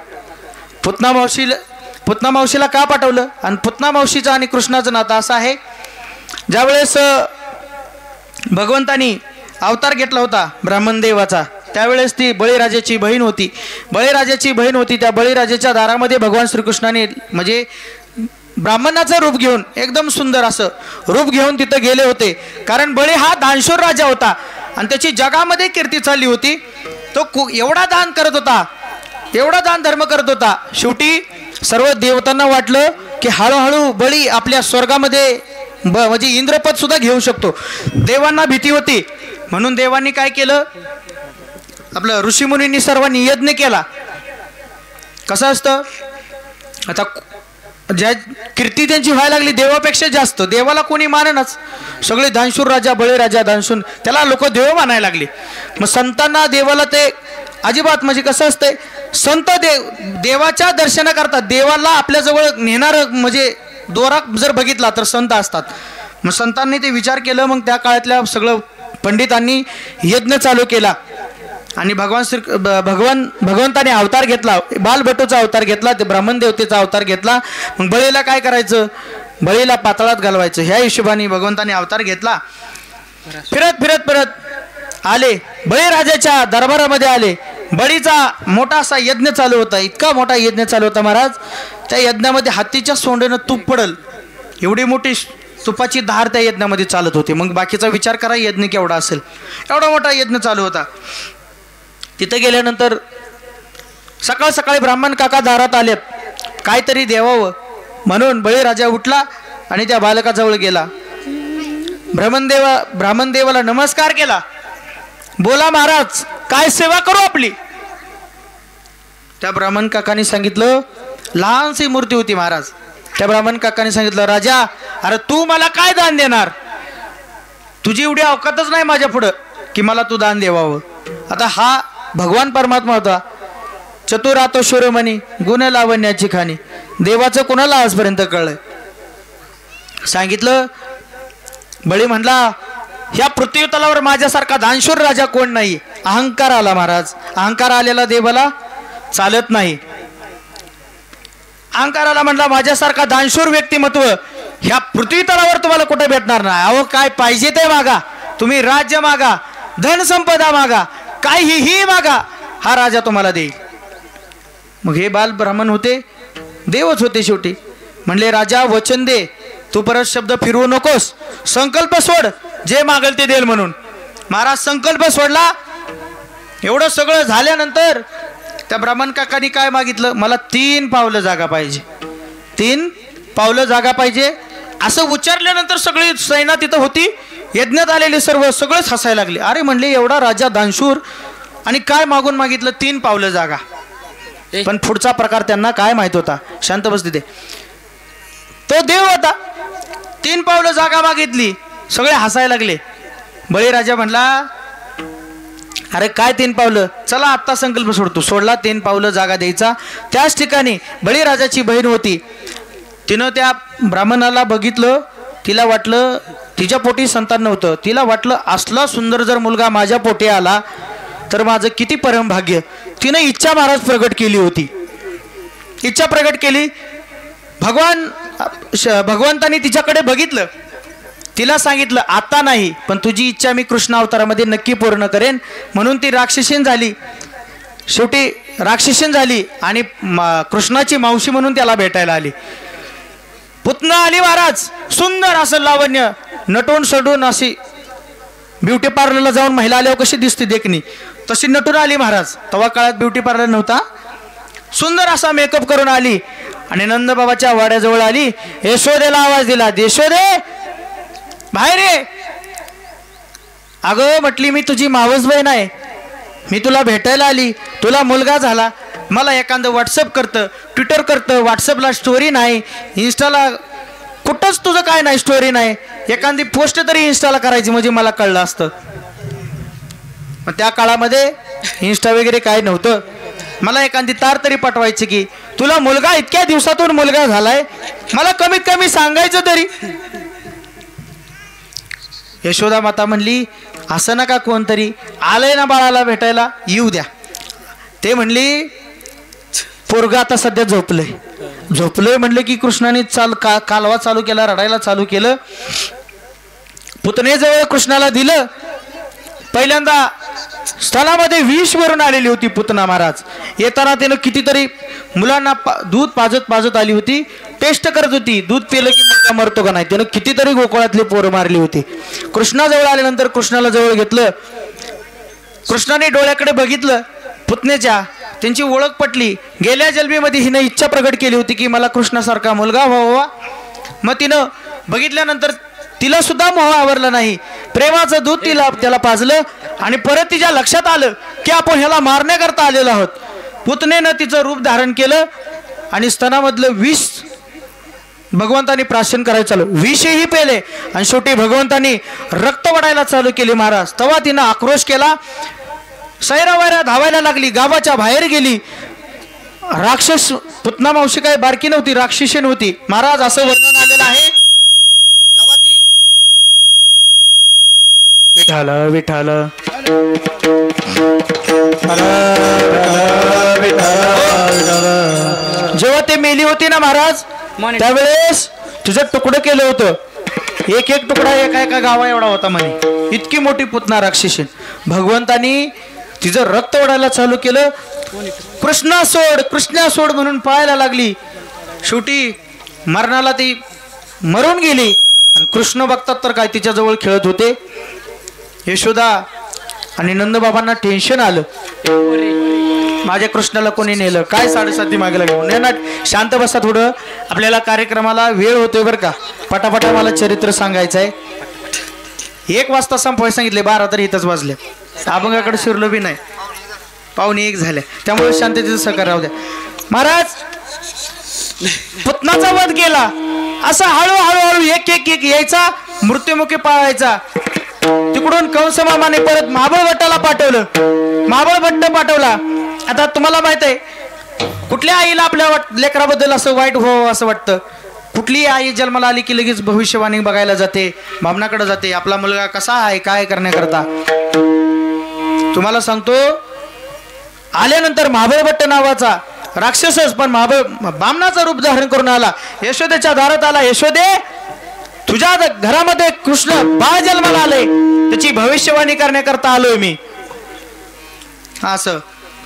S1: पुतना मावशीला का पाठवलं? आणि पुतना मावशीचं आणि कृष्णाचं नातं असं आहे, ज्यावेळेस भगवंतानी अवतार घेतला होता ब्राह्मण देवाचा, त्यावेळेस ती बळीराजाची बहीण होती. त्या बळीराजाच्या दारामध्ये भगवान श्रीकृष्णाने म्हणजे ब्राह्मणाचं रूप घेऊन, एकदम सुंदर असं रूप घेऊन तिथं गेले होते. कारण बळी हा दानशूर राजा होता आणि त्याची जगामध्ये कीर्ती चालली होती. तो एवढा दान करत होता, एवढा दान धर्म करत होता. शेवटी सर्व देवतांना वाटलं की हळूहळू बळी आपल्या स्वर्गामध्ये म्हणजे इंद्रपद सुद्धा घेऊ शकतो. देवांना भीती होती, म्हणून देवांनी काय केलं, आपलं ऋषीमुनींनी सर्वांनी यज्ञ केला. कसं असतं, आता ज्या कीर्ती त्यांची व्हायला लागली देवापेक्षा जास्त, देवाला कोणी मानेनाच, सगळे दानशूर राजा बळीराजा दानशूर, त्याला लोक देव मानायला लागले. मग संतांना देवाला ते अजिबात, म्हणजे कसं असतंय, संत देवाच्या दर्शनाकरता देवाला आपल्याजवळ नेणार, म्हणजे दोरा जर बघितला तर संत असतात. मग संतांनी ते विचार केलं. मग त्या काळातल्या सगळं पंडितांनी यज्ञ चालू केला आणि भगवंताने अवतार घेतला, बालभटूचा अवतार घेतला, ते ब्राह्मण देवतेचा अवतार घेतला. मग बळीला काय करायचं, बळीला पाताळात घालवायचं, ह्या हिशोबाने भगवंताने अवतार घेतला. फिरत फिरत फिरत आले, बळीराजाच्या दरबारामध्ये आले. बळीचा मोठा असा यज्ञ चालू होता, इतका मोठा यज्ञ चालू होता महाराज. त्या यज्ञामध्ये हत्तीच्या सोंडेनं तूप पडल एवढी मोठी तुपाची धार त्या यज्ञामध्ये चालत होती. मग बाकीचा विचार करा यज्ञ केवढा असेल, एवढा मोठा यज्ञ चालू होता. तिथे गेल्यानंतर सकाळ सकाळी ब्राह्मण काका दारात आलेत, काहीतरी देवावं म्हणून बळीराजा उठला आणि त्या बालकाजवळ गेला. ब्राह्मण देवाला नमस्कार केला. बोला महाराज, काय सेवा करू आपली. त्या ब्राह्मण काकाने सांगितलं, लहानशी मूर्ती होती महाराज. त्या ब्राह्मण काकाने सांगितलं, राजा अरे तू मला काय दान देणार, तुझी एवढी अवकातच नाही माझ्या पुढं की मला तू दान देवावं. आता हा भगवान परमात्मा होता, चतुरातो शिरोमणी गुण लावण्याची खाणी, देवाचं कोणाला आजपर्यंत कळलंय. सांगितलं. बळी म्हणला, ह्या पृथ्वी तलावर माझ्यासारखा दानशूर राजा कोण नाही. अहंकार आला महाराज, अहंकार आलेला देवाला चालत नाही. अहंकाराला म्हणला, माझ्यासारखा दानशूर व्यक्तिमत्व ह्या पृथ्वी तलावर तुम्हाला कुठे भेटणार नाही. अहो काय पाहिजे ते मागा, तुम्ही राज्य मागा, धन संपदा मागा, काहीही मागा, हा राजा तुम्हाला देईल. मग हे बाल ब्राह्मण होते, देवच होते शेवटी. म्हणले, राजा वचन दे, तू परत शब्द फिरवू नकोस, संकल्प सोड, जे मागल ते देईल म्हणून. महाराज संकल्प सोडला. एवढं सगळं झाल्यानंतर त्या ब्राह्मण काकांनी काय मागितलं, मला 3 पावलं जागा पाहिजे, 3 पावलं जागा पाहिजे. असं उच्चारल्यानंतर सगळी सैना तिथं होती, यज्ञात आलेले सर्व सगळंच हसायला लागले. अरे म्हणले, एवढा राजा दानशूर आणि काय मागून मागितलं, 3 पावलं जागा. पण पुढचा प्रकार त्यांना काय माहित होता. शांत बस तिथे, तो देव होता. 3 पावलं जागा मागितली, सगळे हसायला लागले. बळीराजा म्हणला, अरे काय 3 पावलं, चला आत्ता संकल्प सोडतो. सोडला, 3 पावलं जागा द्यायचा. त्याच ठिकाणी बळीराजाची बहीण होती, तिनं त्या ब्राह्मणाला बघितलं. तिला वाटलं तिच्या पोटी संतान नव्हतं. तिला वाटलं असला सुंदर जर मुलगा माझ्या पोटी आला तर माझं किती परमभाग्य. तिनं इच्छा महाराज प्रगट केली होती, इच्छा प्रगट केली. भगवंतानी तिच्याकडे बघितलं, तिला सांगितलं, आता नाही पण तुझी इच्छा मी कृष्ण अवतारामध्ये नक्की पूर्ण करेन. म्हणून ती राक्षसीन झाली. शेवटी राक्षसीन झाली आणि कृष्णाची मावशी म्हणून त्याला भेटायला आली. पुतना आली महाराज, सुंदर असं लावण्य, नटून सडून अशी ब्युटी पार्लरला जाऊन महिला आल्यावर कशी दिसते देखणी, तशी नटून आली महाराज. तेव्हा काळात ब्युटी पार्लर नव्हता. सुंदर असा मेकअप करून आली आणि नंदबाबाच्या वाड्याजवळ आली. यशोदेला आवाज दिला, यशोदे बाहेर ये. अगं म्हटली, मी तुझी मावस बहीण आहे, मी तुला भेटायला आली, तुला मुलगा झाला, मला एखादं व्हॉट्सअप करतं, ट्विटर करतं, व्हॉट्सअपला स्टोरी नाही, इन्स्टाला कुठंच तुझं काय नाही, स्टोरी नाही, एखादी पोस्ट तरी इन्स्टाला करायची म्हणजे मला कळलं असतं. मग त्या काळामध्ये इन्स्टा वगैरे काय नव्हतं. मला एखादी तार तरी पाठवायची की तुला मुलगा, इतक्या दिवसातून मुलगा झालाय, मला कमीत कमी सांगायचं तरी. यशोदा माता म्हणली, असं नका, कोणतरी आलंय ना बाळाला भेटायला, येऊ द्या. ते म्हणली, पोरगा आता सध्या झोपलंय म्हणलं की कृष्णाने कालवा चालू केला, रडायला चालू केलं. पुतणेजवळ कृष्णाला दिलं. पहिल्यांदा स्थलामध्ये विष भरून आलेली होती पुतना महाराज. येताना त्यानं कितीतरी मुलांना दूध पाजत आली होती, टेस्ट करत होती, दूध पिलं की मुलगा मरतो का नाही. त्यानं कितीतरी गोकुळातली पोरं मारली होती. कृष्णाजवळ आल्यानंतर कृष्णाला जवळ घेतलं. कृष्णाने डोळ्याकडे बघितलं पुतण्याच्या, त्यांची ओळख पटली. गेल्या जन्मीमध्ये हिनं इच्छा प्रगट केली होती की मला कृष्णासारखा मुलगा व्हावा. मग तिनं बघितल्यानंतर तिला सुद्धा मोह आवरला नाही. प्रेमाचं दूध त्याला पाजलं आणि परत तिच्या लक्षात आलं की आपण ह्याला मारण्याकरता आलेलो आहोत. पुतनेनं तिचं रूप धारण केलं आणि स्तनामधलं विष भगवंतानी प्राशन करायला चालू, विषही पेले आणि शेवटी भगवंतानी रक्त वडायला चालू केली महाराज. तेव्हा तिनं आक्रोश केला, सैरावैरा धावायला लागली, गावाच्या बाहेर गेली. राक्षस पुतना मावशी काय बारकी नव्हती, राक्षसी नव्हती महाराज, असं वर्णन आलेलं आहे. विठाल विठाल जेव्हा ते मेली होती ना महाराज, त्यावेळेस तुझं तुकडं केलं होतं. एक एक तुकडा एका एका गावा एवढा होता म्हणे, इतकी मोठी पुतना राक्षसी. भगवंतानी तिचं रक्त ओढायला चालू केलं. कृष्णा सोड, कृष्णा सोड म्हणून पळायला लागली. शेवटी मरणाला ती मरून गेली. आणि कृष्ण बघतात तर काय तिच्या जवळ खेळत होते. यशोदा आणि नंदबाबांना टेन्शन आलं, माझ्या कृष्णाला कोणी नेलं काय, 7:30 मागे लागेल. शांत बसा, थोडं आपल्याला कार्यक्रमाला वेळ होतोय बरं का. पटापटा मला चरित्र सांगायचं आहे. 1 वाजता संपवायला सांगितले, 12 तर इथंच वाजले. अभंगाकडे शिरलो बी नाही, 12:45 झाल्या. त्यामुळे शांततेचं सहकार राहू द्या. महाराज पुतनाचा वध केला. असा हळूहळू एक एक एक यायचा, मृत्युमुखी पाळायचा. तिकडून कंस मामाने परत महाबळ भट्टाला पाठवलं, महाबळ भट्ट पाठवला. आता तुम्हाला माहित आहे, कुठल्या आईला आपल्या लेकराबद्दल असं वाईट हो असं वाटतं. कुठली आई जन्माला आली की लगेच भविष्यवाणी बघायला जाते, बामणाकडे जाते, आपला मुलगा कसा आहे काय करण्याकरता. तुम्हाला सांगतो, आल्यानंतर महाबळ भट्ट नावाचा राक्षसच, पण बामणाचं रूप धारण करून आला. यशोदेच्या दारात आला. यशोदे, तुझ्या घरामध्ये कृष्ण बाळ जन्माला आले, त्याची भविष्यवाणी करण्याकरता आलोय मी. असं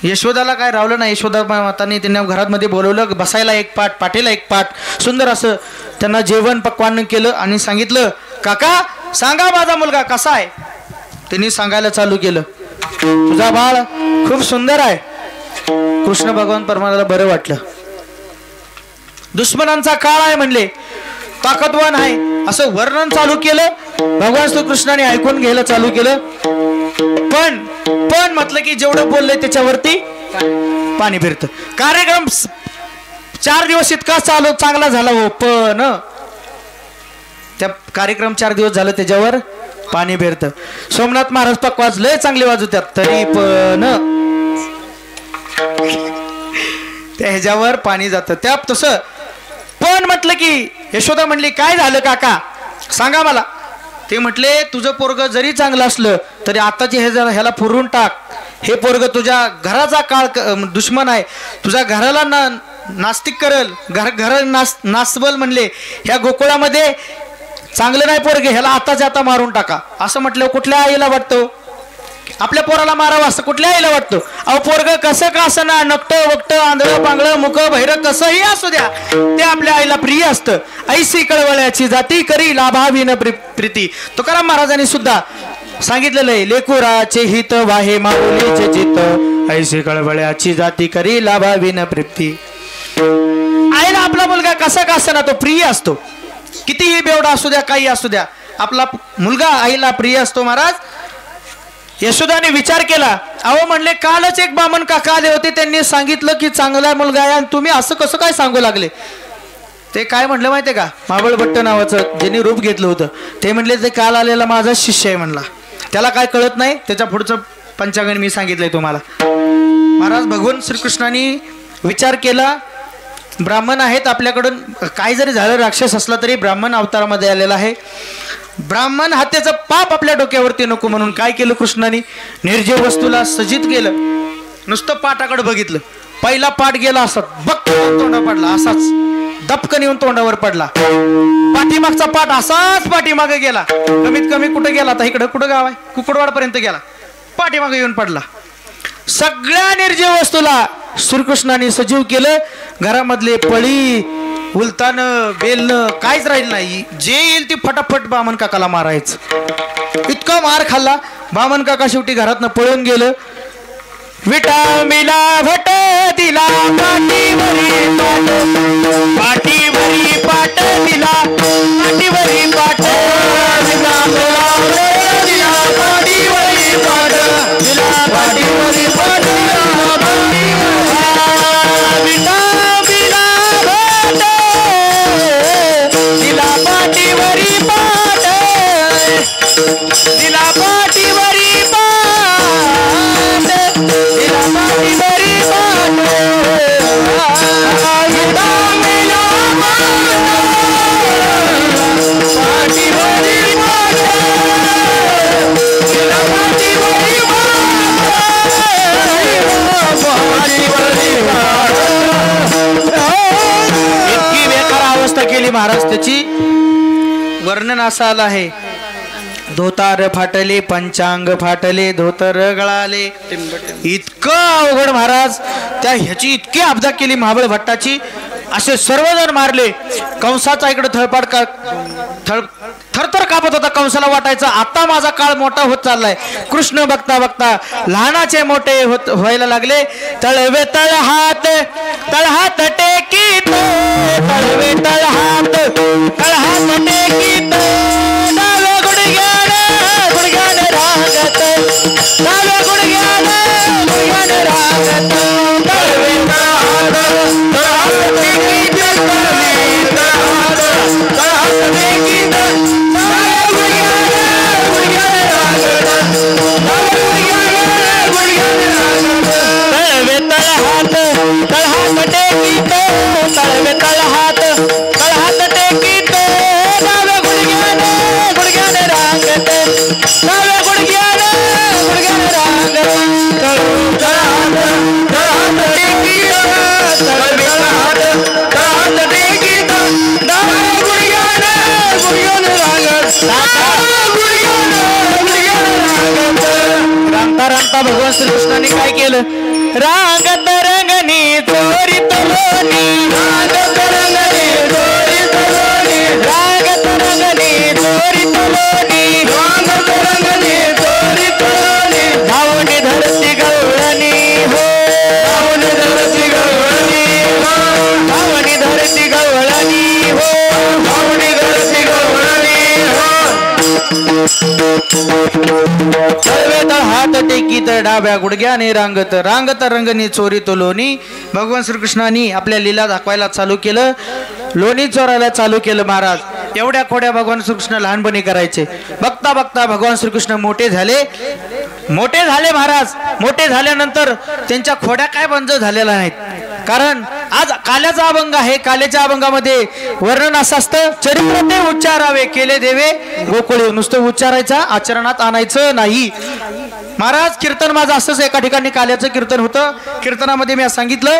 S1: यशोदाला काय रावलं नाही. यशोदा माताने त्यांना घरात मध्ये बोलवलं, बसायला एक पाठ, पाठीला एक पाठ, सुंदर असं त्यांना जेवण पक्वान केलं आणि सांगितलं, काका सांगा माझा मुलगा कसा आहे. त्यांनी सांगायला चालू केलं, तुझा बाळ खूप सुंदर आहे. कृष्ण भगवान परमात्म्याला बरं वाटलं. दुश्मनांचा काळ आहे म्हणले, ताकदवान आहे असं वर्णन चालू केलं. भगवान श्रीकृष्णाने ऐकून घ्यायला चालू केलं. पण म्हटलं की जेवढं बोललंय त्याच्यावरती पाणी फिरतं. कार्यक्रम 4 दिवस इतका चांगला झाला हो, पण त्या कार्यक्रम 4 दिवस झालं त्याच्यावर पाणी फिरतं. सोमनाथ महाराज पकवाज लय चांगले वाजवतात, तरी पण त्या ह्याच्यावर पाणी जातं. त्या तसं पण म्हटलं की यशोदा म्हणली, काय झालं काका सांगा मला. ते म्हटले, तुझं पोरग जरी चांगलं असलं तरी आताची ह्याला फुरून टाक. हे पोरग तुझ्या घराचा काळ दुश्मन आहे, तुझ्या घराला नास्तिक करल, घर नासबल म्हणले. ह्या गोकुळामध्ये चांगलं नाही पोरगे, ह्याला आताच्या आता मारून टाका. असं म्हटलं कुठल्या आईला वाटतं आपल्या पोराला मारावं, असं कुठल्या आईला वाटतं. अहो पोरग कसं का असं ना, नकटं वकटं आंधळं पांगळं मुक बहिरं कसंही असू द्या, ते आपल्या आईला प्रिय असतं. ऐसी कळवळ्याची जाती करी लाभावीन प्रीती. तुकाराम महाराजांनी सुद्धा सांगितलेलं आहे, लेकुराचे हित वाहे माऊलीचे चित्त, ऐसी कळवळ्याची जाती करी लाभावीन प्रीती. आईला आपला मुलगा कसा का असं ना तो प्रिय असतो. कितीही बेवडा असू द्या, काही असू द्या, आपला मुलगा आईला प्रिय असतो. महाराज यशोदाने विचार केला. अहो म्हणले, कालच एक बामण काका आले होते, त्यांनी सांगितलं की चांगला मुलगा आहे आणि तुम्ही असं कसं काय सांगू लागले. ते काय म्हटलं माहितीये का, महाबळ भट्ट नावाचं ज्यांनी रूप घेतलं होतं, ते म्हणले ते काल आलेला माझा शिष्य आहे म्हणला. त्याला काय कळत नाही, त्याच्या पुढचं पंचांगण मी सांगितलंय तुम्हाला. महाराज भगवान श्रीकृष्णाने विचार केला, ब्राह्मण आहेत आपल्याकडून, काय जरी झालं राक्षस असला तरी ब्राह्मण अवतारामध्ये आलेला आहे. ब्राह्मण हत्येचं पाप आपल्या डोक्यावरती नको म्हणून काय केलं कृष्णाने, निर्जीव वस्तूला सजित केलं. नुसतं पाटाकडे बघितलं, पहिला पाठ गेला असाच बक्क तोंडा पडला, असाच दपकन येऊन तोंडावर पडला. पाठीमागचा पाठ असाच पाठीमागे गेला, कमीत कमी कुठं गेला आता, इकडं कुठं गाव आहे, कुकडवाड पर्यंत गेला, पाठीमागे येऊन पडला. सगळ्या निर्जीव वस्तूला श्रीकृष्णाने सजीव केलं. घरामधले पळी उलतानं बेलनं काहीच राहील नाही. जे येईल ती फटाफट बामण काकाला मारायचं. इतका मार खाल्ला. बामण काका शेवटी घरातनं पळून गेलं. विटामिला भट दिला पाठीवरी पाट, पाठीवरी पाट दिला, पाठीवरी पाट दिला, पाठीवरी पाट दिला, पाठीवरी पाट विटामिला भट महाराज त्याची वर्णन असं आलं आहे, धोतार फाटले पंचांग फाटले धोतर गळाले. इतकं अवघड महाराज त्या ह्याची इतकी आपदा केली महाबळ भट्टाची. असे सर्वजण मारले. कंसाचा इकडे थळपाट का थरथर कापत होता. कंसाला वाटायचं आता माझा काळ मोठा होत चाललाय. कृष्ण बघता बघता लहानाचे मोठे व्हायला लागले. तळवे तळहात तळहात टेकीत तळवे तळहात तळहात टेकीत डाव्या गुडघ्याने गुडघ्याने रागत डाव्या गुडघ्याने गुडघ्याने रागत तळवे तळहात तळहात टेकीत तळवे तळहात तळहात टेकीत तळवे तळहात तळहात टेकीत डाव्या गुडघ्याने गुडघ्याने रांगत डाव्या गुडघ्याने गुडघ्याने रांगत तळहात तळहात टेकीत तळवे तळहात तळहात टेकीत डाव्या गुडघ्याने गुडघ्याने रांगत रांगता रांगता भगवान श्रीकृष्णाने काय केलं? रांगत रंगनी चोरी तलोनी रांगत रंगनी चोरी तलोनी रांगत रंगनी चोरी तलोनी रांगत रंगनी चोरी तलोनी धावणी धरती गवळणी हो धावणी धरती गवळणी हो धावणी धरती गवळणी हो धावणी धरती गवळणी तळवे तळहात टेकीत डाव्या गुडघ्याने रांगत रांगत रंगनी चोरी तो लोणी. भगवान श्रीकृष्णांनी आपल्या लीला दाखवायला चालू केलं. लोणी चोरायला चालू केलं महाराज. एवढ्या खोड्या भगवान श्रीकृष्ण लहानपणी करायचे. बघता बघता भगवान श्रीकृष्ण मोठे झाले महाराज. मोठे झाल्यानंतर त्यांच्या खोड्या काय बंद झालेल्या नाहीत. कारण आज काल्याचा अभंग आहे. काल्याच्या अभंगामध्ये वर्णन असं असतं, चरित्र ते उच्चारावे केले देवे गोकुळे. नुसतं उच्चारायचं आचरणात आणायचं नाही महाराज. कीर्तन माझं असंच एका ठिकाणी काल्याचं कीर्तन होतं. कीर्तनामध्ये मी सांगितलं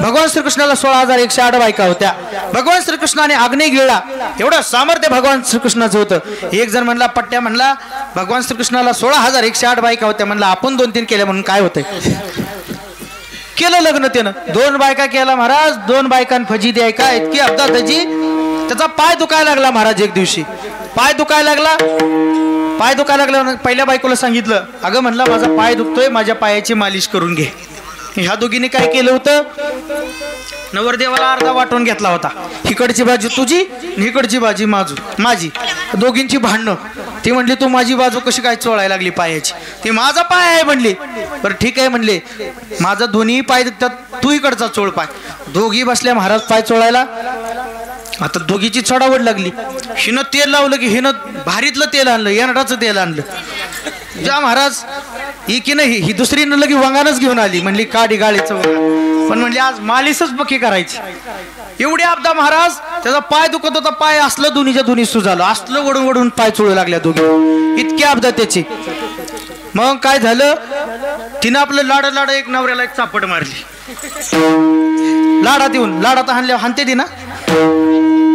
S1: भगवान श्रीकृष्णाला 16,108 बायका होत्या. भगवान श्रीकृष्णाने आग्नेय गिळला. एवढं सामर्थ्य भगवान श्रीकृष्णाचं होतं. एक जण म्हणला पट्ट्या म्हणला भगवान श्रीकृष्णाला 16,108 बायका होत्या. म्हणला आपण 2-3 केल्या म्हणून काय होतंय. केलं लग्न त्यानं. 2 बायका केला महाराज. 2 बायकांना फजी द्याय का इतकी अपघात त्याची. त्याचा पाय दुखायला लागला महाराज. एक दिवशी पाय दुखायला लागला. पहिल्या बायकोला सांगितलं अगं म्हणला माझा पाय दुखतोय माझ्या पायाची मालिश करून घे. ह्या दोघींनी काय केलं होतं, नवरदेवाला अर्धा वाटून घेतला होता. इकडची बाजू तुझी इकडची बाजू माझी. दोघींची भांडणं. ती म्हणली तू माझी बाजू कशी काय चोळायला लागली पायाची. ती माझा पाय आहे म्हणली. बरं ठीक आहे म्हणले माझा दोन्ही पाय दुखतात तू इकडचा चोळ पाय. दोघी बसल्या महाराज पाय चोळायला. आता दोघीची चढावड लागली. हिनं तेल लावलं की हिनं भारीतलं तेल आणलं, येणाराचं तेल आणलं. जा महाराज एकीनं ही दुसरीनं लगी वंगानच घेऊन आली. म्हणली काडी गाळीचं वंगाण. पण म्हणली आज मालिशच पक्की करायची. एवढी आपदा महाराज. त्याचा पाय दुखत होता. पाय असलं दोन्हीच्या दोन्ही सुजालं. असलं वडून वडून पाय चोळू लागल्या दोघी. इतकी आपदा त्याची. मग काय झालं, तिनं आपलं लाड एक नवऱ्याला एक चापट मारली. लाडात येऊन लाडात हाणल्या. हानते ती ना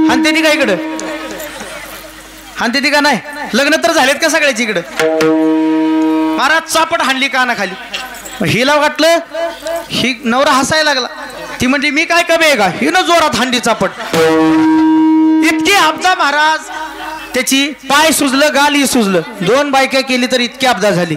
S1: हानते ती का इकडं हानते ती का नाही. लग्न तर झालेत का सगळ्याची इकडं. महाराज चापट हाणली कानाखाली. हिला वाटलं ही नवरा हसायला लागला. ती म्हणली मी काय कमी आहे का. हिनं जोरात हाणली चापट. इतकी आपदा महाराज त्याची. पाय सुजलं गाली सुजलं. 2 बायका केली तर इतकी आपदा झाली.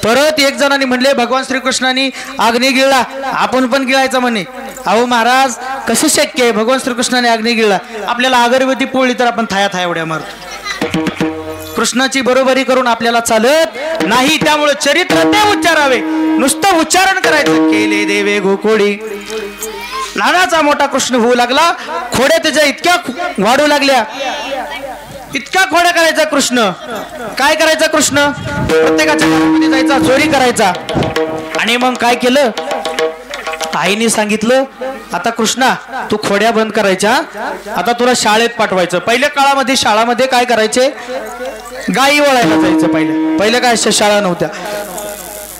S1: परत एक जणांनी म्हणले भगवान श्रीकृष्णांनी आग्नेय गिळला आपण पण गिळायचं म्हणे. अहो महाराज कसं शक्य आहे. भगवान श्रीकृष्णाने आग्नेय गिळला. आपल्याला अगरबत्ती पोळली तर आपण थाया एवढ्या मारतो. कृष्णाची बरोबरी करून आपल्याला चालत नाही. त्यामुळे चरित्र ते उच्चारावे. नुसतं उच्चारण करायचं. केले देवे गोकुळी. लहानाचा मोठा कृष्ण होऊ लागला. खोड्या त्याच्या इतक्या वाढू लागल्या. इतका खोड्या करायचा कृष्ण. काय करायचा कृष्ण, प्रत्येकाच्या घरामध्ये जायचा, चोरी करायचा. आणि मग काय केलं, आईने सांगितलं आता कृष्णा तू खोड्या बंद करायच्या, आता तुला शाळेत पाठवायचं. पहिल्या काळामध्ये शाळामध्ये काय करायचे, गायी वळायला जायचं. पहिल्या काय शाळा नव्हत्या.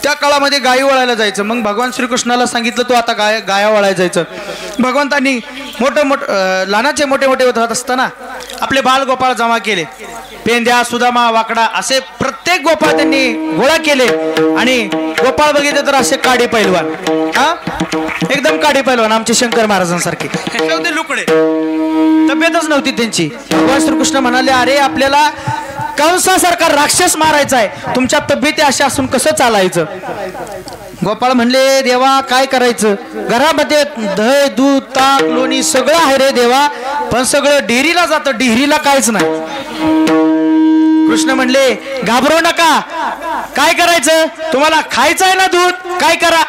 S1: त्या काळामध्ये गायी वळायला जायचं. मग भगवान श्रीकृष्णाला सांगितलं तू आता गाया वळायला जायचं. भगवंतांनी लहानाचे मोठे मोठे होत असताना आपले बालगोपाळ जमा केले. पेंद्या, सुदामा, वाकडा असे प्रत्येक गोपाळ त्यांनी गोळा केले आणि गोपाळ बघितले तर असे काडी पैलवान, हा एकदम काडी पैलवान आमचे शंकर महाराजांसारखे लुकडे, तब्येतच नव्हती त्यांची. भगवान श्रीकृष्ण म्हणाले अरे आपल्याला कंसासारखा राक्षस मारायचा आहे, तुमच्या तब्येती अशा असून कसं चालायचं. गोपाळ म्हणले देवा काय करायचं, घरामध्ये दही दूध ताक लोणी सगळं आहे रे देवा, पण सगळं डेअरीला जातं, डेअरीला काहीच नाही. कृष्ण म्हणले घाबरू नका, काय करायचं तुम्हाला खायचं आहे ना दूध, काय करा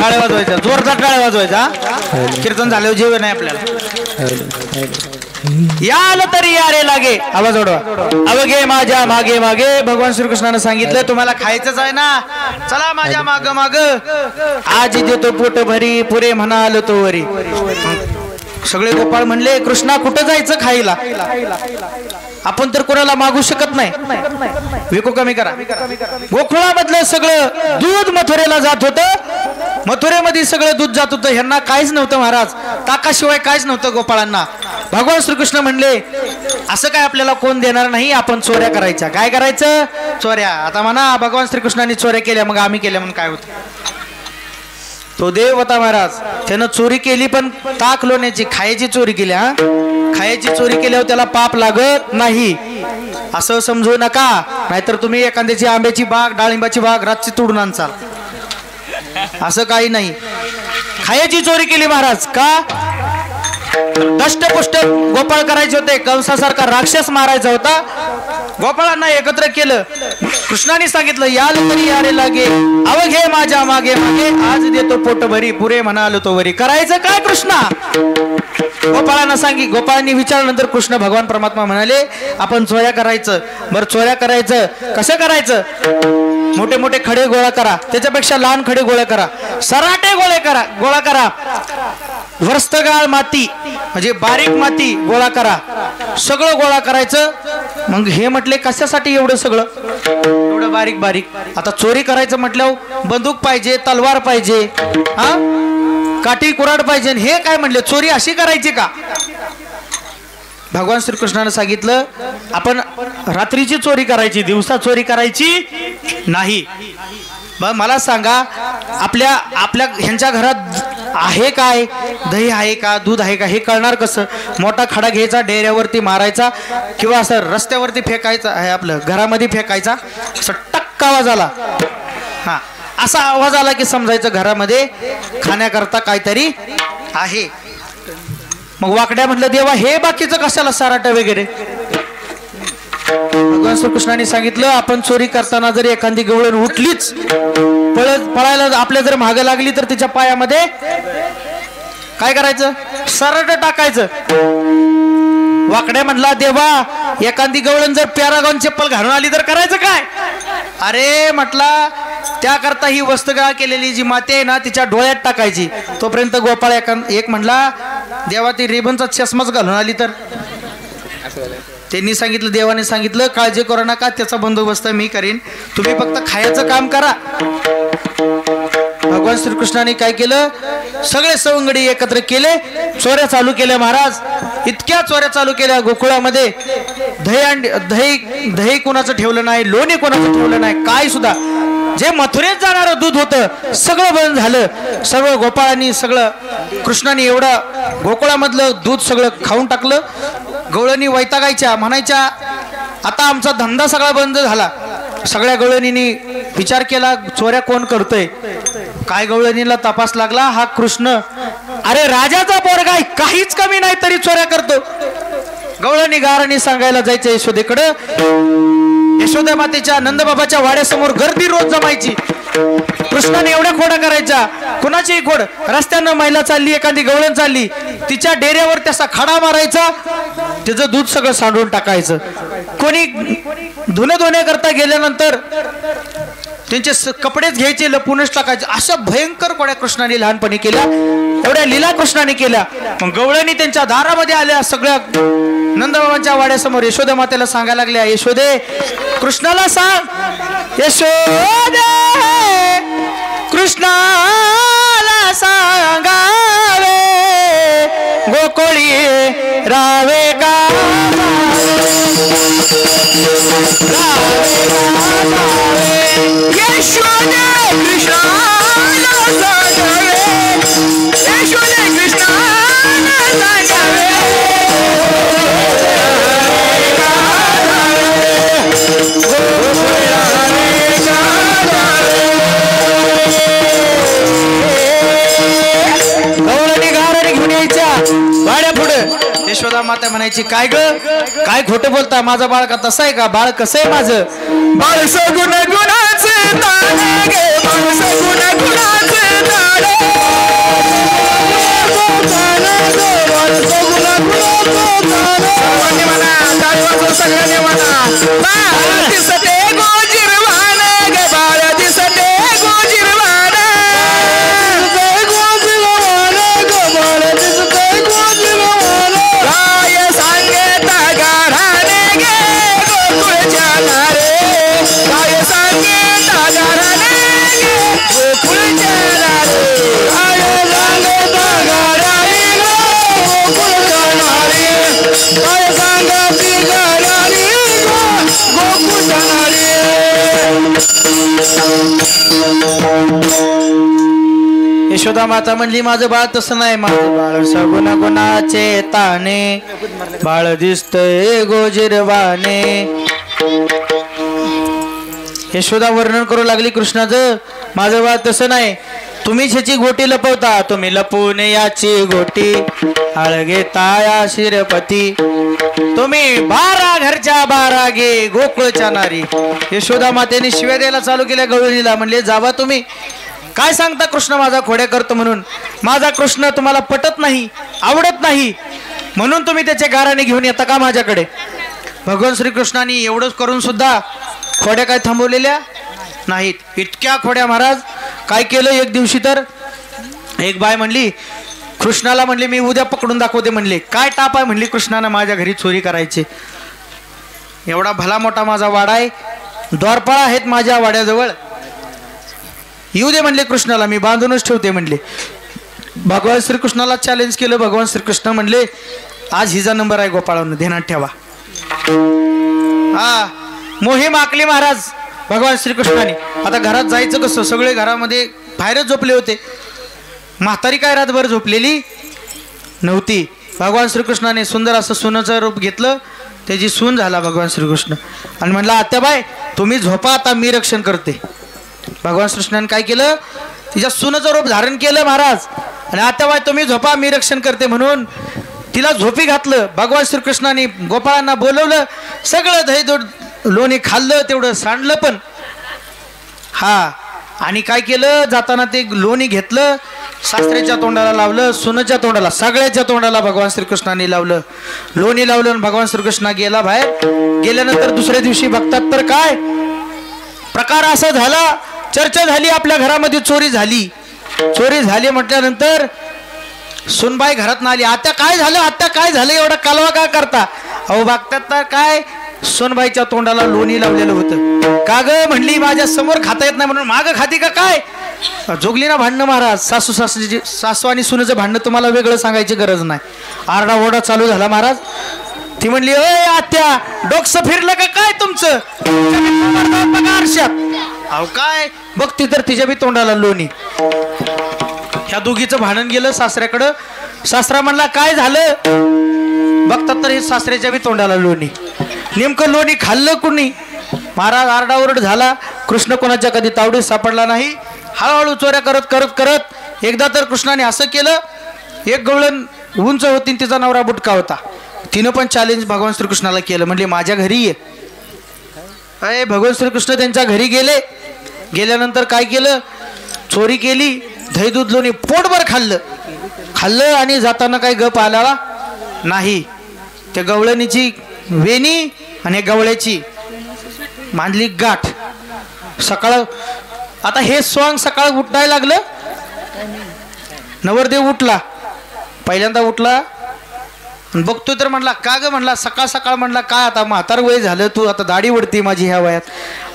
S1: टाळ्या वाजवायच्या, जोरदार टाळ्या वाजवायचा. कीर्तन झाल्यावर जेवण नाही आपल्याला. याल तरी यारे लागे, आवाज ओढवा. अवघे माझ्या मागे मागे, भगवान श्रीकृष्णाने सांगितलं तुम्हाला खायचंच आहे ना, चला माझ्या माग माग, आज देतो पोट भरी पुरे म्हणाल तो वरी. सगळे गोपाळ म्हणले कृष्णा कुठं जायचं खायला, आपण तर कोणाला मागू शकत नाही, विको कमी करा. गोकुळामधलं सगळं दूध मथुरेला जात होतं, मथुरेमध्ये सगळं दूध जात होतं, ह्यांना काहीच नव्हतं महाराज, ताकाशिवाय काहीच नव्हतं गोपाळांना. भगवान श्रीकृष्ण म्हणले असं काय आपल्याला कोण देणार नाही, आपण चोऱ्या करायच्या. काय करायचं चोऱ्या. आता म्हणा भगवान श्रीकृष्णांनी चोऱ्या केल्या मग आम्ही केल्या म्हणून काय होतं. तो देव होता महाराज, त्यानं चोरी केली पण ताक लोण्याची खायची चोरी केली. हा खायची चोरी केल्यावर त्याला पाप लागत नाही असं समजू नका, नाहीतर तुम्ही एखाद्याची आंब्याची बाग डाळिंबाची बाग रातची तोडून आणचाल, असं काही नाही. खायची चोरी केली महाराज का, दष्टपुष्ट गोपाळ करायचे होते, कंसासारखा राक्षस मारायचा होता. गोपाळांना एकत्र केलं, कृष्णाने सांगितलं याल तरी यारे लागे, अवघे माझ्या मागे मागे, आज देतो पोट भरी पुरे म्हणाल तो वरी. करायचं काय कृष्णा, गोपाळांना सांगी. गोपाळांनी विचारल्यानंतर कृष्ण भगवान परमात्मा म्हणाले आपण चोऱ्या करायचं. बरं चोऱ्या करायचं कसं करायचं, मोठे मोठे खडे गोळा करा, त्याच्यापेक्षा लहान खडे गोळा करा, सराटे गोळा करा, वर्स्तगाळ माती म्हणजे बारीक माती गोळा करा, सगळं गोळा करायचं. मग हे म्हटले कशासाठी एवढं सगळं, एवढं बारीक बारीक. आता चोरी करायचं म्हटल्यावर बंदूक पाहिजे, तलवार पाहिजे, हा काठी कुऱ्हाड पाहिजे. हे काय म्हटले चोरी अशी करायची का. भगवान श्रीकृष्णाने सांगितलं आपण रात्रीची चोरी करायची, दिवसा चोरी करायची नाही. मग मला सांगा आपल्या ह्यांच्या घरात आहे काय, दही आहे का, दूध आहे का, हे कळणार कसं. मोठा खडा घ्यायचा, डेऱ्यावरती मारायचा किंवा असं रस्त्यावरती फेकायचा, आहे आपलं घरामध्ये फेकायचा, असं टक्क आवाज आला, हा असा आवाज आला की समजायचं घरामध्ये खाण्याकरता काहीतरी आहे. मग वाकड्या म्हटलं देवा हे बाकीचं कशाला सराट वगैरे. भगवान श्रीकृष्णाने सांगितलं आपण चोरी करताना जर एखादी गवळण उठलीच पळायला आपल्या जर मागे लागली तर तिच्या पायामध्ये काय करायचं सरट टाकायचं. वाकड्या म्हणला देवा एखादी गवळण जर पॅरागॉन चप्पल घालून आली तर करायचं काय. अरे म्हटला त्याकरता ही वस्तुगाळ केलेली जी माती आहे ना तिच्या डोळ्यात टाकायची. तोपर्यंत गोपाळ एक म्हणला देवा ती रिबनचा चष्माच घालून आली तर. त्यांनी सांगितलं देवाने सांगितलं काळजी करू नका त्याचा बंदोबस्त मी करीन तुम्ही फक्त खायचं काम करा. भगवान श्रीकृष्णाने काय केलं सगळे सवंगडी एकत्र केले चोऱ्या चालू केल्या. महाराज इतक्या चोऱ्या चालू केल्या गोकुळामध्ये दही कोणाचं ठेवलं नाही लोणी कोणाचं ठेवलं नाही काय सुद्धा. जे मथुरेत जाणारं दूध होतं सगळं बंद झालं. सर्व गोपाळांनी सगळं कृष्णाने एवढं गोकुळामधलं दूध सगळं खाऊन टाकलं. गवळणी वैतागायच्या म्हणायच्या आता आमचा धंदा सगळा बंद झाला. सगळ्या गवळणींनी विचार केला चोऱ्या कोण करतोय. काय गवळणीला तपास लागला हा कृष्ण. अरे राजाचा पोरगा काहीच कमी नाही तरी चोऱ्या करतो. गवळणी गाराणी सांगायला जायचं यशोदेकडे. यशोदा मातेच्या नंदबाबाच्या वाड्यासमोर गर्दी रोज जमायची. कृष्णाने एवढ्या खोड्या करायच्या कुणाचीही खोड. रस्त्यानं महिला चालली एखादी गवळण चालली तिच्या डेऱ्यावर त्याचा खडा मारायचा त्याचं दूध सगळं सांडून टाकायचं. कोणी धुणे करता गेल्यानंतर त्यांचे कपडेच घ्यायचे लपूनच टाकायचे. अशा भयंकर खोड्या कृष्णाने लहानपणी केल्या. एवढ्या लीला कृष्णाने केल्या. मग गवळणी त्यांच्या दारामध्ये आल्या सगळ्या नंदबाबांच्या वाड्यासमोर यशोदा मातेला सांगायला लागल्या यशोदे कृष्णाला सांग यशोदे कृष्णाला सांगावे गोकुळी रावे का यशोदे कृष्णाला सांगावे यशोदे कृष्णाला सांगावे गवळणी गाराणी घेऊन यायच्या वाड्या पुढे. यशोदा माता म्हणायची काय ग काय खोटं बोलता माझं बाळ का तसं आहे का. बाळ कसं आहे माझं बाळ सगुण गुणाचे दाणे गे बाळ सगुण गुणाचे दाणे सगळ्यांनी म्हणा दिसते गोजिरवाण गे बाळ दिसते गोजिरवाण काय सांगेता गाराने गे गोकुळच्या नारे काय सांगेता गाराने गे गोकुळच्या नारे काय सांगेता गाराने गे गोकुळच्या नारे काय सांगती गाराने गोकुळच्या नारे. यशोदा माता म्हणली माझं बाळ तसं नाही माझं बाळ सगुण गुणाचे ताने बाळ दिसतंय गोजिरवाने. यशोदा वर्णन करू लागली कृष्णाचं माझं बाळ तसं नाही तुम्ही ह्याची गोटी लपवता तुम्ही लपवून याची गोटी आळगेता या शिरपती तुम्ही 12 घरच्या 12 गे गोकुळच्या नारी. यशोदा मातेने शिव्या द्यायला चालू केल्या गवळणीला. म्हणले जावा तुम्ही काय सांगता कृष्ण माझा खोड्या करतो म्हणून. माझा कृष्ण तुम्हाला पटत नाही आवडत नाही म्हणून तुम्ही त्याचे गाराने घेऊन येता का माझ्याकडे. भगवान श्रीकृष्णाने एवढंच करून सुद्धा खोड्या काय थांबवलेल्या नाहीत. इतक्या खोड्या महाराज काय केलं. एक दिवशी तर एक बाय म्हणली कृष्णाला म्हणले मी उद्या पकडून दाखवते म्हणले. काय टाप आहे म्हणली कृष्णानं माझ्या घरी चोरी करायची. एवढा भला मोठा माझा वाडा आहे द्वारपाळ आहेत माझ्या वाड्याजवळ येऊ दे म्हणले कृष्णाला मी बांधूनच ठेवते म्हणले. भगवान श्रीकृष्णाला चॅलेंज केलं. भगवान श्रीकृष्ण म्हणले आज हिचा नंबर आहे गोपाळांना ध्यानात ठेवा. हा मोहीम आखली महाराज भगवान श्रीकृष्णाने. आता घरात जायचं कसं सगळे घरामध्ये बाहेरच झोपले होते. म्हातारी काय रातभर झोपलेली नव्हती. भगवान श्रीकृष्णाने सुंदर असं सुनाचं रूप घेतलं त्याची सून झाला भगवान श्रीकृष्ण आणि म्हणला आत्याबाई तुम्ही झोपा आता मी रक्षण करते. भगवान कृष्णाने काय केलं, तिच्या सुनेचं रूप धारण केलं महाराज. आणि आता बाय तुम्ही झोपा, मी रक्षण करते म्हणून तिला झोपी घातलं. भगवान श्रीकृष्णाने गोपाळांना बोलवलं, सगळं दही दूध लोणी खाल्लं, तेवढं सांडलं पण. हा, आणि काय केलं, जाताना ते लोणी घेतलं, सासऱ्याच्या तोंडाला लावलं, सुनेच्या तोंडाला, सगळ्याच्या तोंडाला भगवान श्रीकृष्णाने लावलं, लोणी लावलं. आणि भगवान श्रीकृष्ण गेला बाहेर. गेल्यानंतर दुसऱ्या दिवशी बघतात तर काय प्रकार असा झाला, चर्चा झाली, आपल्या घरामध्ये चोरी झाली. चोरी झाली म्हटल्यानंतर सुनबाई घरात ना आली. आता काय झालं, आता काय झालं, एवढा कालवा का करता? अहो बघतात तर काय, सोनबाईच्या तोंडाला लोणी लावलेलं होतं. का ग म्हणली, माझ्या समोर खाता येत नाही म्हणून माग खाती का काय? जोगली ना भांडणं महाराज. सासू आणि सुनेचं भांडणं तुम्हाला वेगळं सांगायची गरज नाही. आरडा ओरडा चालू झाला महाराज. ती म्हणली, अय आत्या, डोकसं फिरलं का काय तुमचं? अहो काय बघती तर तिच्या बी तोंडाला लोणी. ह्या दोघीचं भांडण गेलं सासऱ्याकडं. सासरा म्हणला, काय झालं? बघतात तर हे सासऱ्याच्या बी तोंडाला लोणी. नेमकं लोणी खाल्लं कुणी? महाराज आरडाओरड झाला. कृष्ण कोणाच्या कधी तावडीत सापडला नाही. हळूहळू चोऱ्या करत करत करत एकदा तर कृष्णाने असं केलं, एक गवळण उंच होती, तिचा नवरा बुटका होता. तिनं पण चॅलेंज भगवान श्रीकृष्णाला केलं. म्हणले, माझ्या घरी ये. अय भगवान श्रीकृष्ण त्यांच्या घरी गेले. गेल्यानंतर काय केलं, चोरी केली, दही दूध लोणी पोटभर खाल्लं आणि जाताना काही गप आला नाही. त्या गवळणीची वेणी आणि गवळ्याची मांडली गाठ. सकाळ आता हे सॉंग सकाळ उठायला लागलं. नवरदेव उठला, पहिल्यांदा उठला बघतोय तर म्हणला, का ग म्हणला, सकाळ सकाळ म्हणला, काय आता म्हातार वय झालं, तू आता दाढी वडती माझी ह्या वयात.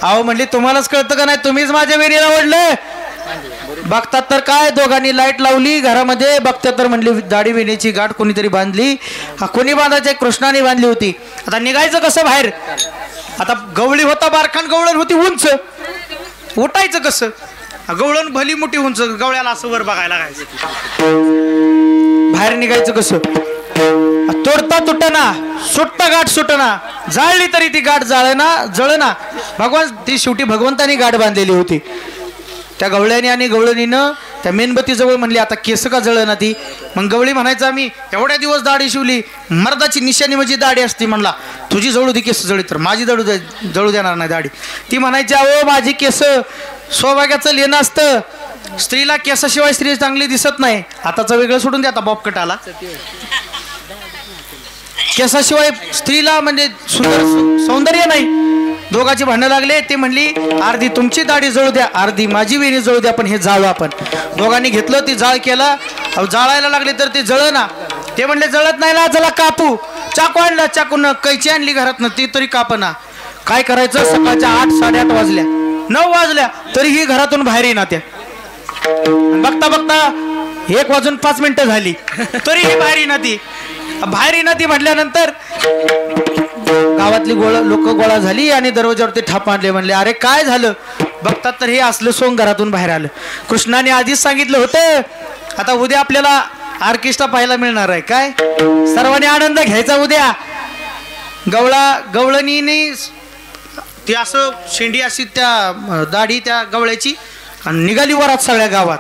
S1: अहो म्हणली, तुम्हालाच कळतं का नाही, तुम्हीच माझ्या वेणीला वडलं. बघतात तर काय, दोघांनी लाईट लावली घरामध्ये. बघतात तर म्हणली, दाढी वेणीची गाठ कोणीतरी बांधली. कोणी बांधायची? कृष्णाने बांधली होती. आता निघायचं कसं बाहेर? आता गवळी होता, बारखान गवळण होती उंच, उठायचं कसं? गवळण भली मोठी उंच, गवळ्याला असं वर बघायला लागायचं. बाहेर निघायचं कसं? तोडता तुटना, सुट्टा गाठ सुटना, जाळली तरी ती गाठ जळना. भगवान ती शेवटी भगवंतानी गाठ बांधलेली होती. त्या गवळ्याने आणि गवळणीनं त्या मेणबत्तीजवळ म्हणली, आता केस का जळना ती? मग गवळी म्हणायचं, आम्ही एवढ्या दिवस दाढी शिवली, मर्दाची निशाणी म्हणजे दाढी असती. म्हणला, तुझी जळू दे केस जळी, तर माझी जळू देणार नाही दाढी. ती म्हणायची, अहो माझी केस सौभाग्याचं लेणं असतं, स्त्रीला केसाशिवाय स्त्री चांगली दिसत नाही. आताचं वेगळं सोडून द्या, आता बॉबकट आला. केसाशिवाय स्त्रीला म्हणजे सुंदर सौंदर्य नाही. दोघांची भांडणं लागले. ते म्हणली, अर्धी तुमची दाढी जळू द्या, अर्धी माझी वेणी जळू द्या, पण हे जाळू आपण. दोघांनी घेतलं, ती जाळ केला. जाळायला लागले तर ते जळना. ते म्हणले, जळत नाही ना, चला कापू. चाकू आणला, चाकून कैची आणली घरातनं, ती तरी कापना. काय करायचं? सकाळच्या 8 साडेआठ वाजल्या, 9 वाजल्या तरीही घरातून बाहेर येईना. त्या बघता बघता 1 वाजून 5 मिनिटं झाली तरीही बाहेर येईना ती. बाहेर येईना ती म्हटल्यानंतर गावातली लोक गोळा झाली आणि दरवाजावरती थाप मारले. म्हणले, अरे काय झालं? बघतात तर हे असलं सोंग घरातून बाहेर आलं. कृष्णाने आधीच सांगितलं होतं, आता उद्या आपल्याला ऑर्केस्ट्रा पाहायला मिळणार आहे. काय सर्वांनी आनंद घ्यायचा उद्या. गवळणीने ती असं शेंडी अशी त्या दाढी त्या गवळ्याची आणि निघाली वरात सगळ्या गावात.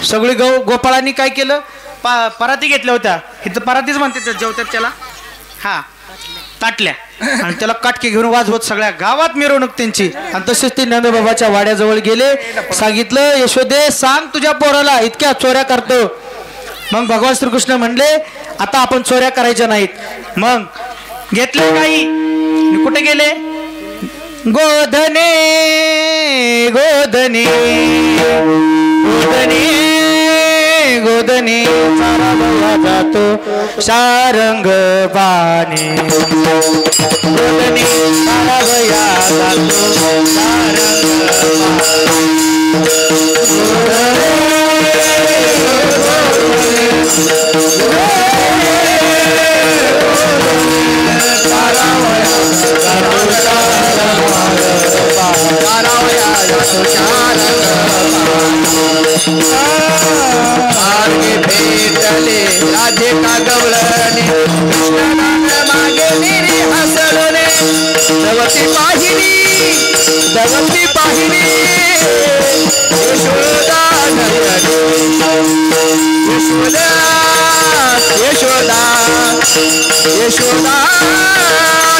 S1: सगळी गोपाळांनी काय केलं, पराती घेतल्या होत्या. इथं परातीच म्हणते जेवतात त्याला, हा ताटल्या, आणि त्याला काटके घेऊन वाजवत सगळ्या गावात मिरवणूक त्यांची. आणि तसेच ते नंदबाबाच्या वाड्याजवळ गेले. सांगितलं, यशोदे सांग तुझ्या पोराला इतक्या चोऱ्या करतो. मग भगवान श्रीकृष्ण म्हणले, आता आपण चोऱ्या करायच्या नाहीत. मग घेतले काही, कुठे गेले? गोधने गोधने गोधने गोधने चारावया जातो सारंग पाने. गोधने चारावया जातो सारंग भेटले राधे का गवळणे कृष्णाने मागे निरी हसडले. दवती पाहिली यशोदा यशोदा यशोदा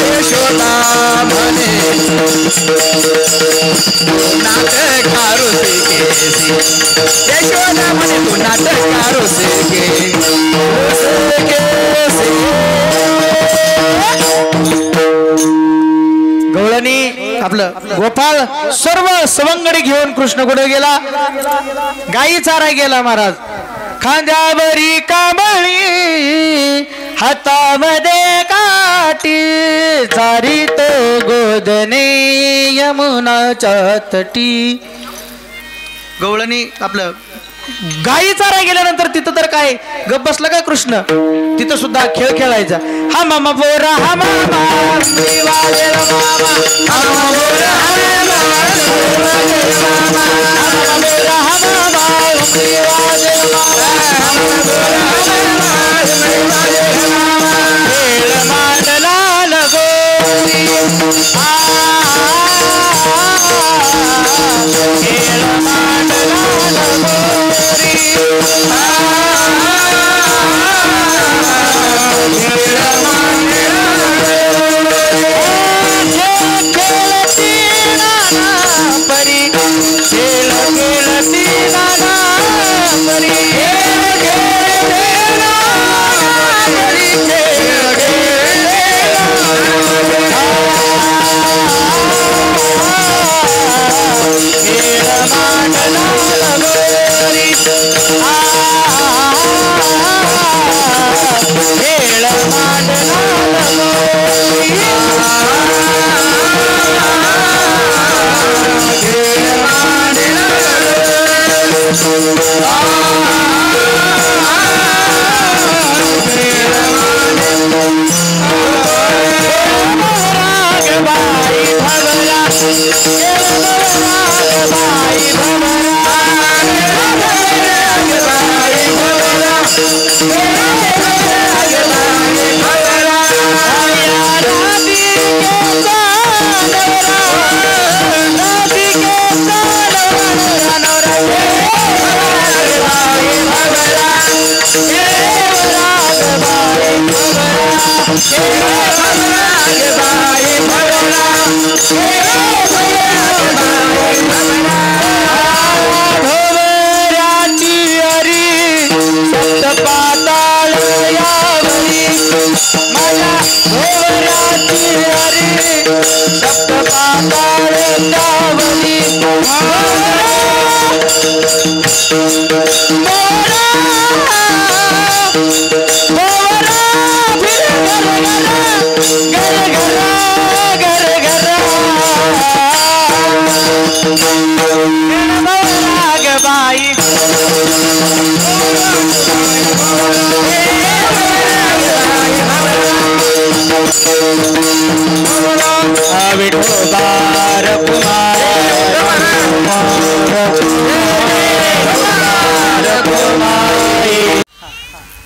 S1: यशोदा म्हणे नाटक कारुसे केसी यशोदा म्हणे तू नाटक कारुसे केसी गवळणी आपलं गोपाळ सर्व सवंगडी घेऊन कृष्ण कुठे गेला गाई चारा गेला महाराज खांद्यावरी कांबळी हातामध्ये काठी चारित गोदने यमुनाच्या तटी गवळणी आपलं गाई चारा गेल्यानंतर तिथं तर काय गप बसला का कृष्ण तिथं सुद्धा खेळ खेळायचा हा मामा बोरा हा मामा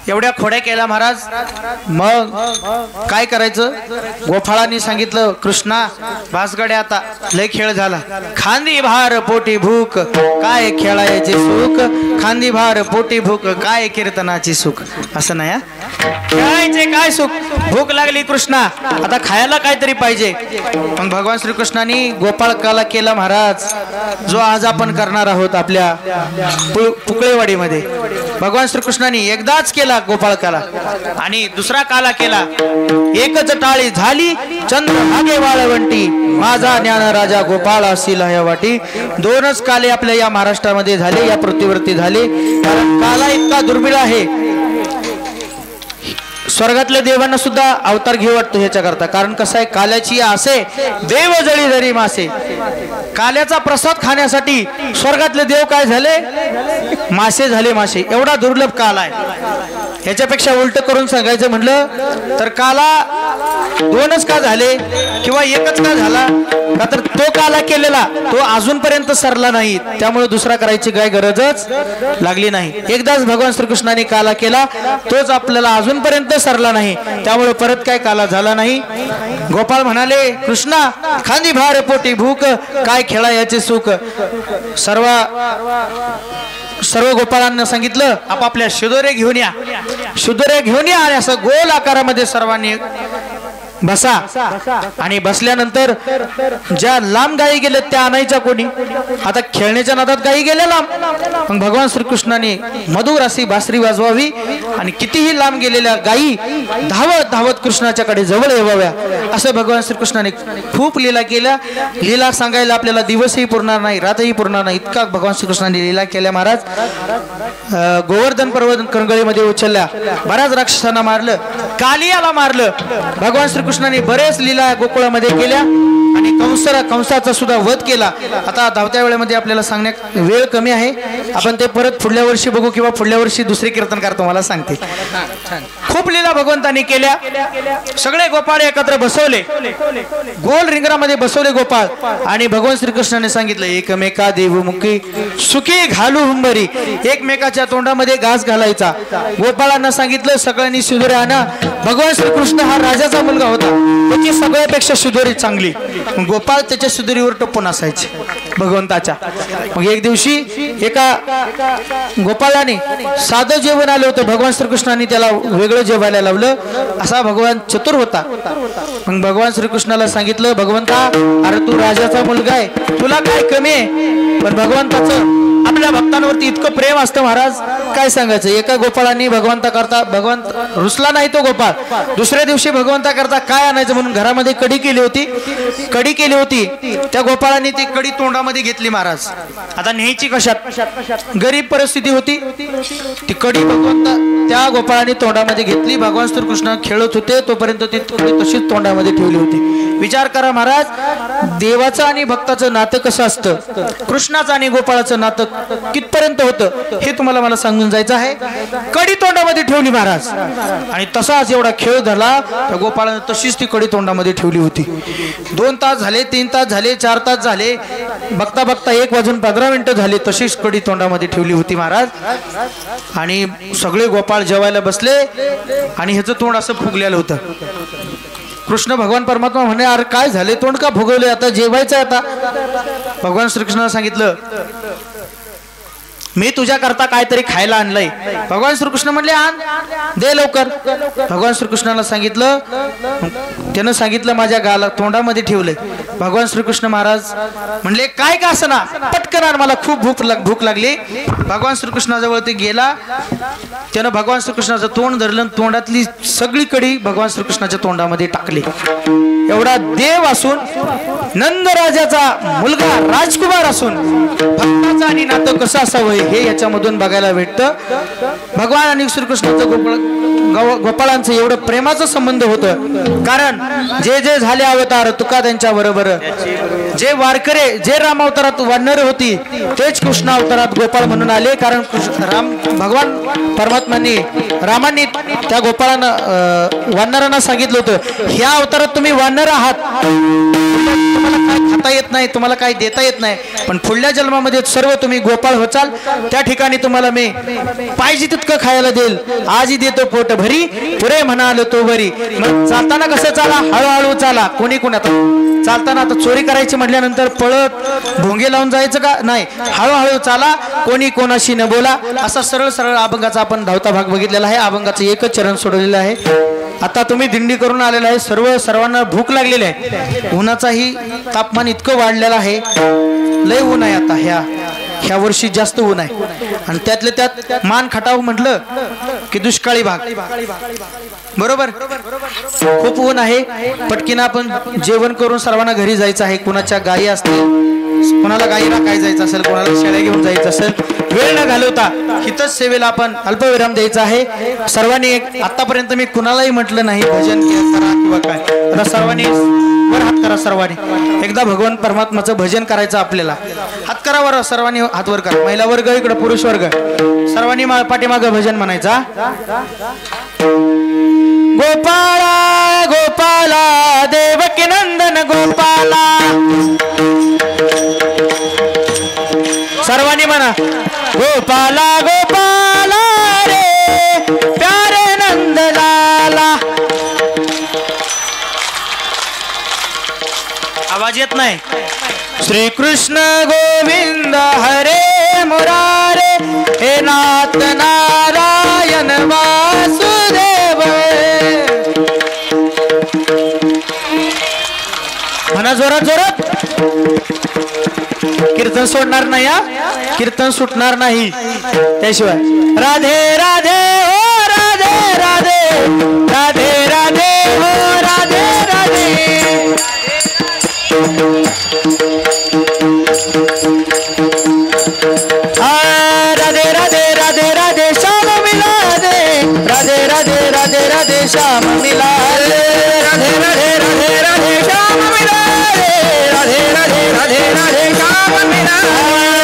S1: एवढ्या खोड्या केल्या महाराज मग काय करायचं गोपाळांनी सांगितलं कृष्णा भासगड्या आता लय खेळ झाला खांदी भार पोटी भूक काय खेळायचे सुख खांदी भार पोटी भूक काय कीर्तनाची सुख असं नाही खेळायचे काय सुख भूक लागली कृष्णा आता खायला काहीतरी पाहिजे मग भगवान श्रीकृष्णांनी गोपाळकाला केला महाराज जो आज आपण करणार आहोत आपल्या पुकळेवाडीमध्ये भगवान श्रीकृष्णांनी एकदाच केला गोपाळकाला आणि दुसरा काला केला एकच टाळी झाली चंद्रभागे वाळवंटी माझा ज्ञान राजा गोपाळ असील या वाटी दोनच काले आपल्या या महाराष्ट्रामध्ये झाले या पृथ्वीवरती झाले कारण काला इतका दुर्मिळ आहे स्वर्गातल्या देवांना सुद्धा अवतार घेऊ वाटतो ह्याच्याकरता कारण कसं आहे काल्याची असे देव जळी जरी मासे काल्याचा प्रसाद खाण्यासाठी स्वर्गातले देव काय झाले मासे झाले मासे एवढा दुर्लभ काल आहे ह्याच्यापेक्षा उलट करून सांगायचं म्हटलं तर काला दोनच का झाले किंवा एकच का झाला का तर तो काला केलेला तो अजूनपर्यंत सरला नाही त्यामुळे दुसरा करायची काय गरजच लागली नाही एकदाच भगवान श्रीकृष्णाने काला केला तोच आपल्याला अजूनपर्यंत सरला नाही त्यामुळे परत काय काला झाला नाही गोपाळ म्हणाले कृष्णा खांदी भार पोटी भूक काय खेळा याचे सुख सर्व गोपाळांना सांगितलं आपापल्या शिदोरे घेऊन या, शिदोरे घेऊन या आणि असं गोल आकारामध्ये सर्वांनी बसा. आणि बसल्यानंतर ज्या लांब गायी गेल्या त्या आणायच्या कोणी. आता खेळण्याच्या नादात गायी गेल्या लांब, मग भगवान श्रीकृष्णाने मधुर अशी बासरी वाजवावी आणि कितीही लांब गेलेल्या गायी धावत धावत कृष्णाच्याकडे जवळ येवाव्या असं भगवान श्रीकृष्णाने खूप लीला केल्या. लीला सांगायला आपल्याला दिवसही पुरणार नाही, रातही पुरणार नाही, इतका भगवान श्रीकृष्णाने लीला केल्या. महाराज गोवर्धन पर्वत कंगळीमध्ये उचलल्या, बऱ्याच राक्षसांना मारलं, कालियाला मारलं. भगवान श्रीकृष्णाने बरेच लीला गोकुळामध्ये केल्या आणि कंसाचा सुद्धा वध केला. आता धावत्या वेळेमध्ये आपल्याला सांगण्यात वेळ कमी आहे, आपण ते परत पुढल्या वर्षी बघू किंवा पुढल्या वर्षी दुसरे कीर्तनकार तुम्हाला सांगतील. खूप लीला भगवंतांनी केल्या. सगळे गोपाळ एकत्र बसवले, गोल रिंगणामध्ये बसवले गोपाळ आणि भगवान श्रीकृष्णाने सांगितलं एकमेका देवमुखी सुखी घालू हुंबरी. एकमेकाच्या तोंडामध्ये घास घालायचा. गोपाळांना सांगितलं सगळ्यांनी शिदोरी आणा. भगवान श्रीकृष्ण हा राजाचा मुलगा होता, त्याची सगळ्यापेक्षा शिदोरी चांगली. गोपाळ त्याच्या शिदोरीवर टप्पून असायचे भगवंताच्या. मग एक दिवशी एका गोपाळाने साधं जेवण आलं होतं, भगवान श्रीकृष्णाने त्याला वेगळं जेवायला लावलं. असा भगवान चतुर होता. मग भगवान श्रीकृष्णाला सांगितलं भगवंता अरे तू राजाचा मुलगा आहे, तुला काय कमी आहे. पण भगवंताचं आपल्या भक्तांवरती इतकं प्रेम असतं महाराज काय सांगायचं. एका गोपाळांनी भगवंता करता भगवंत रुसला नाही तो गोपाळ. दुसऱ्या दिवशी भगवंता करता काय आणायचं म्हणून घरामध्ये कढी केली होती. त्या गोपाळांनी ती कढी तोंडामध्ये घेतली महाराज. आता न्यायची कशात, गरीब परिस्थिती होती. ती कढी भगवंता त्या गोपाळांनी तोंडामध्ये घेतली. भगवान श्रीकृष्ण खेळत होते तोपर्यंत ती तशीच तोंडामध्ये ठेवली होती. विचार करा महाराज, देवाचं आणि भक्ताचं नातं कसं असतं, कृष्णाचं आणि गोपाळाचं नातं कितपर्यंत होतं हे तुम्हाला मला सांगून जायचं आहे. कडी तोंडामध्ये ठेवली महाराज आणि तसाच एवढा खेळ झाला. त्या गोपाळानं तशीच ती कडी तोंडामध्ये ठेवली होती. 2 तास झाले, 3 तास झाले, 4 तास झाले, बघता बघता 1:15 झाले, तशीच कडी तोंडामध्ये ठेवली होती महाराज. आणि सगळे गोपाळ जेवायला बसले आणि ह्याचं तोंड असं फुगलेलं होतं. कृष्ण भगवान परमात्मा म्हणे अरे काय झाले, तोंड का फुगवले, आता जेवायचं आता. भगवान श्रीकृष्णाला सांगितलं मी तुझ्या करता काहीतरी खायला आणलंय. भगवान श्रीकृष्ण म्हणले आण, दे लवकर. भगवान श्रीकृष्णाला सांगितलं, त्यानं सांगितलं माझ्या गाला तोंडामध्ये ठेवलंय. भगवान श्रीकृष्ण महाराज म्हणले काय का असना, पटकन आण, मला खूप भूक लागली. भगवान श्रीकृष्णाजवळ ते गेला, त्यानं भगवान श्रीकृष्णाचं तोंड धरलं, तोंडातली सगळी कडी भगवान श्रीकृष्णाच्या तोंडामध्ये टाकली. एवढा देव असून, नंदराजाचा मुलगा राजकुमार असून भक्ताचं आणि नातं कसं असावं हे याच्यामधून बघायला भेटतं. भगवान आणि श्रीकृष्णाचं गोपाळांचं एवढं प्रेमाचं संबंध होतं. कारण जे जे झाले अवतार तुका त्यांच्या बरोबर, जे वारकरे जे राम अवतारात वानर होती तेच कृष्ण अवतारात गोपाळ म्हणून आले. कारण भगवान परमात्माने रामांनी त्या गोपाळांना वानरांना सांगितलं होतं ह्या अवतारात तुम्ही वानर आहात, तुम्हाला काय खाता येत नाही, तुम्हाला काय देता येत नाही, पण पुढल्या जन्मामध्ये सर्व तुम्ही गोपाळ होचाल, त्या ठिकाणी तुम्हाला मी पाहिजे तितकं खायला देईल. आजही देतो पोट भरी, पुरे म्हणाल तो बरी. मग चालताना कसं चाला, हळूहळू चाला. कोणी आता चालताना आता चोरी करायची म्हटल्यानंतर पळत भोंगे लावून जायचं का नाही, हळूहळू चाला, कोणी कोणाशी न बोला. असा सरळ सरळ अभंगाचा आपण धावता भाग बघितलेला आहे. अभंगाचं एकच चरण सोडलेलं आहे. आता तुम्ही दिंडी करून आलेला आहे, सर्वांना भूक लागलेली आहे. उन्हाचाही तापमान इतकं वाढलेलं आहे, लय ऊन आहे. आता ह्या वर्षी जास्त ऊन आहे आणि त्यातल्या त्यात मान खटाव म्हटलं की दुष्काळी भाग, बरोबर. खूप ऊन आहे. पटकीनं आपण जेवण करून सर्वांना घरी जायचं आहे. कुणाच्या गायी असतील, कोणाला गायी राखाय जायचं असेल, कोणाला शेळ्या घेऊन जायचं असेल, वेळ न घालवता हितच सेवेला आपण अल्पविराम द्यायचा आहे. सर्वांनी आतापर्यंत मी कुणालाही म्हटलं नाही भजन करा किंवा काय, आता सर्वांनी वर हात करा. सर्वांनी एकदा भगवान परमात्माचं भजन करायचं आपल्याला. हात करा वर, सर्वांनी हात वर करा. महिला वर्ग इकडे, पुरुष वर्ग, सर्वांनी पाठीमागे भजन म्हणायचा. गोपाळा गोपाला देवकी नंदन गोपाला, सर्वांनी म्हणा गोपाला गोपाला रे प्यारे नंदलाला. आवाज येत नाही. श्री कृष्ण गोविंद हरे मुरारे, हे नाथ नारायण वासुदेव म्हणा जोरात जोरात कीर्तन सोडणार नाही हा कीर्तन सुटणार नाही त्याशिवाय राधे राधे ओ राधे राधे राधे राधे ओ राधे राधे राधे राधे राधे राधे श्याम मिला दे राधे राधे राधे राधे श्याम मिला दे राधे राधे राधे राधे श्याम मिला दे राधे राधे राधे राधे श्याम मिला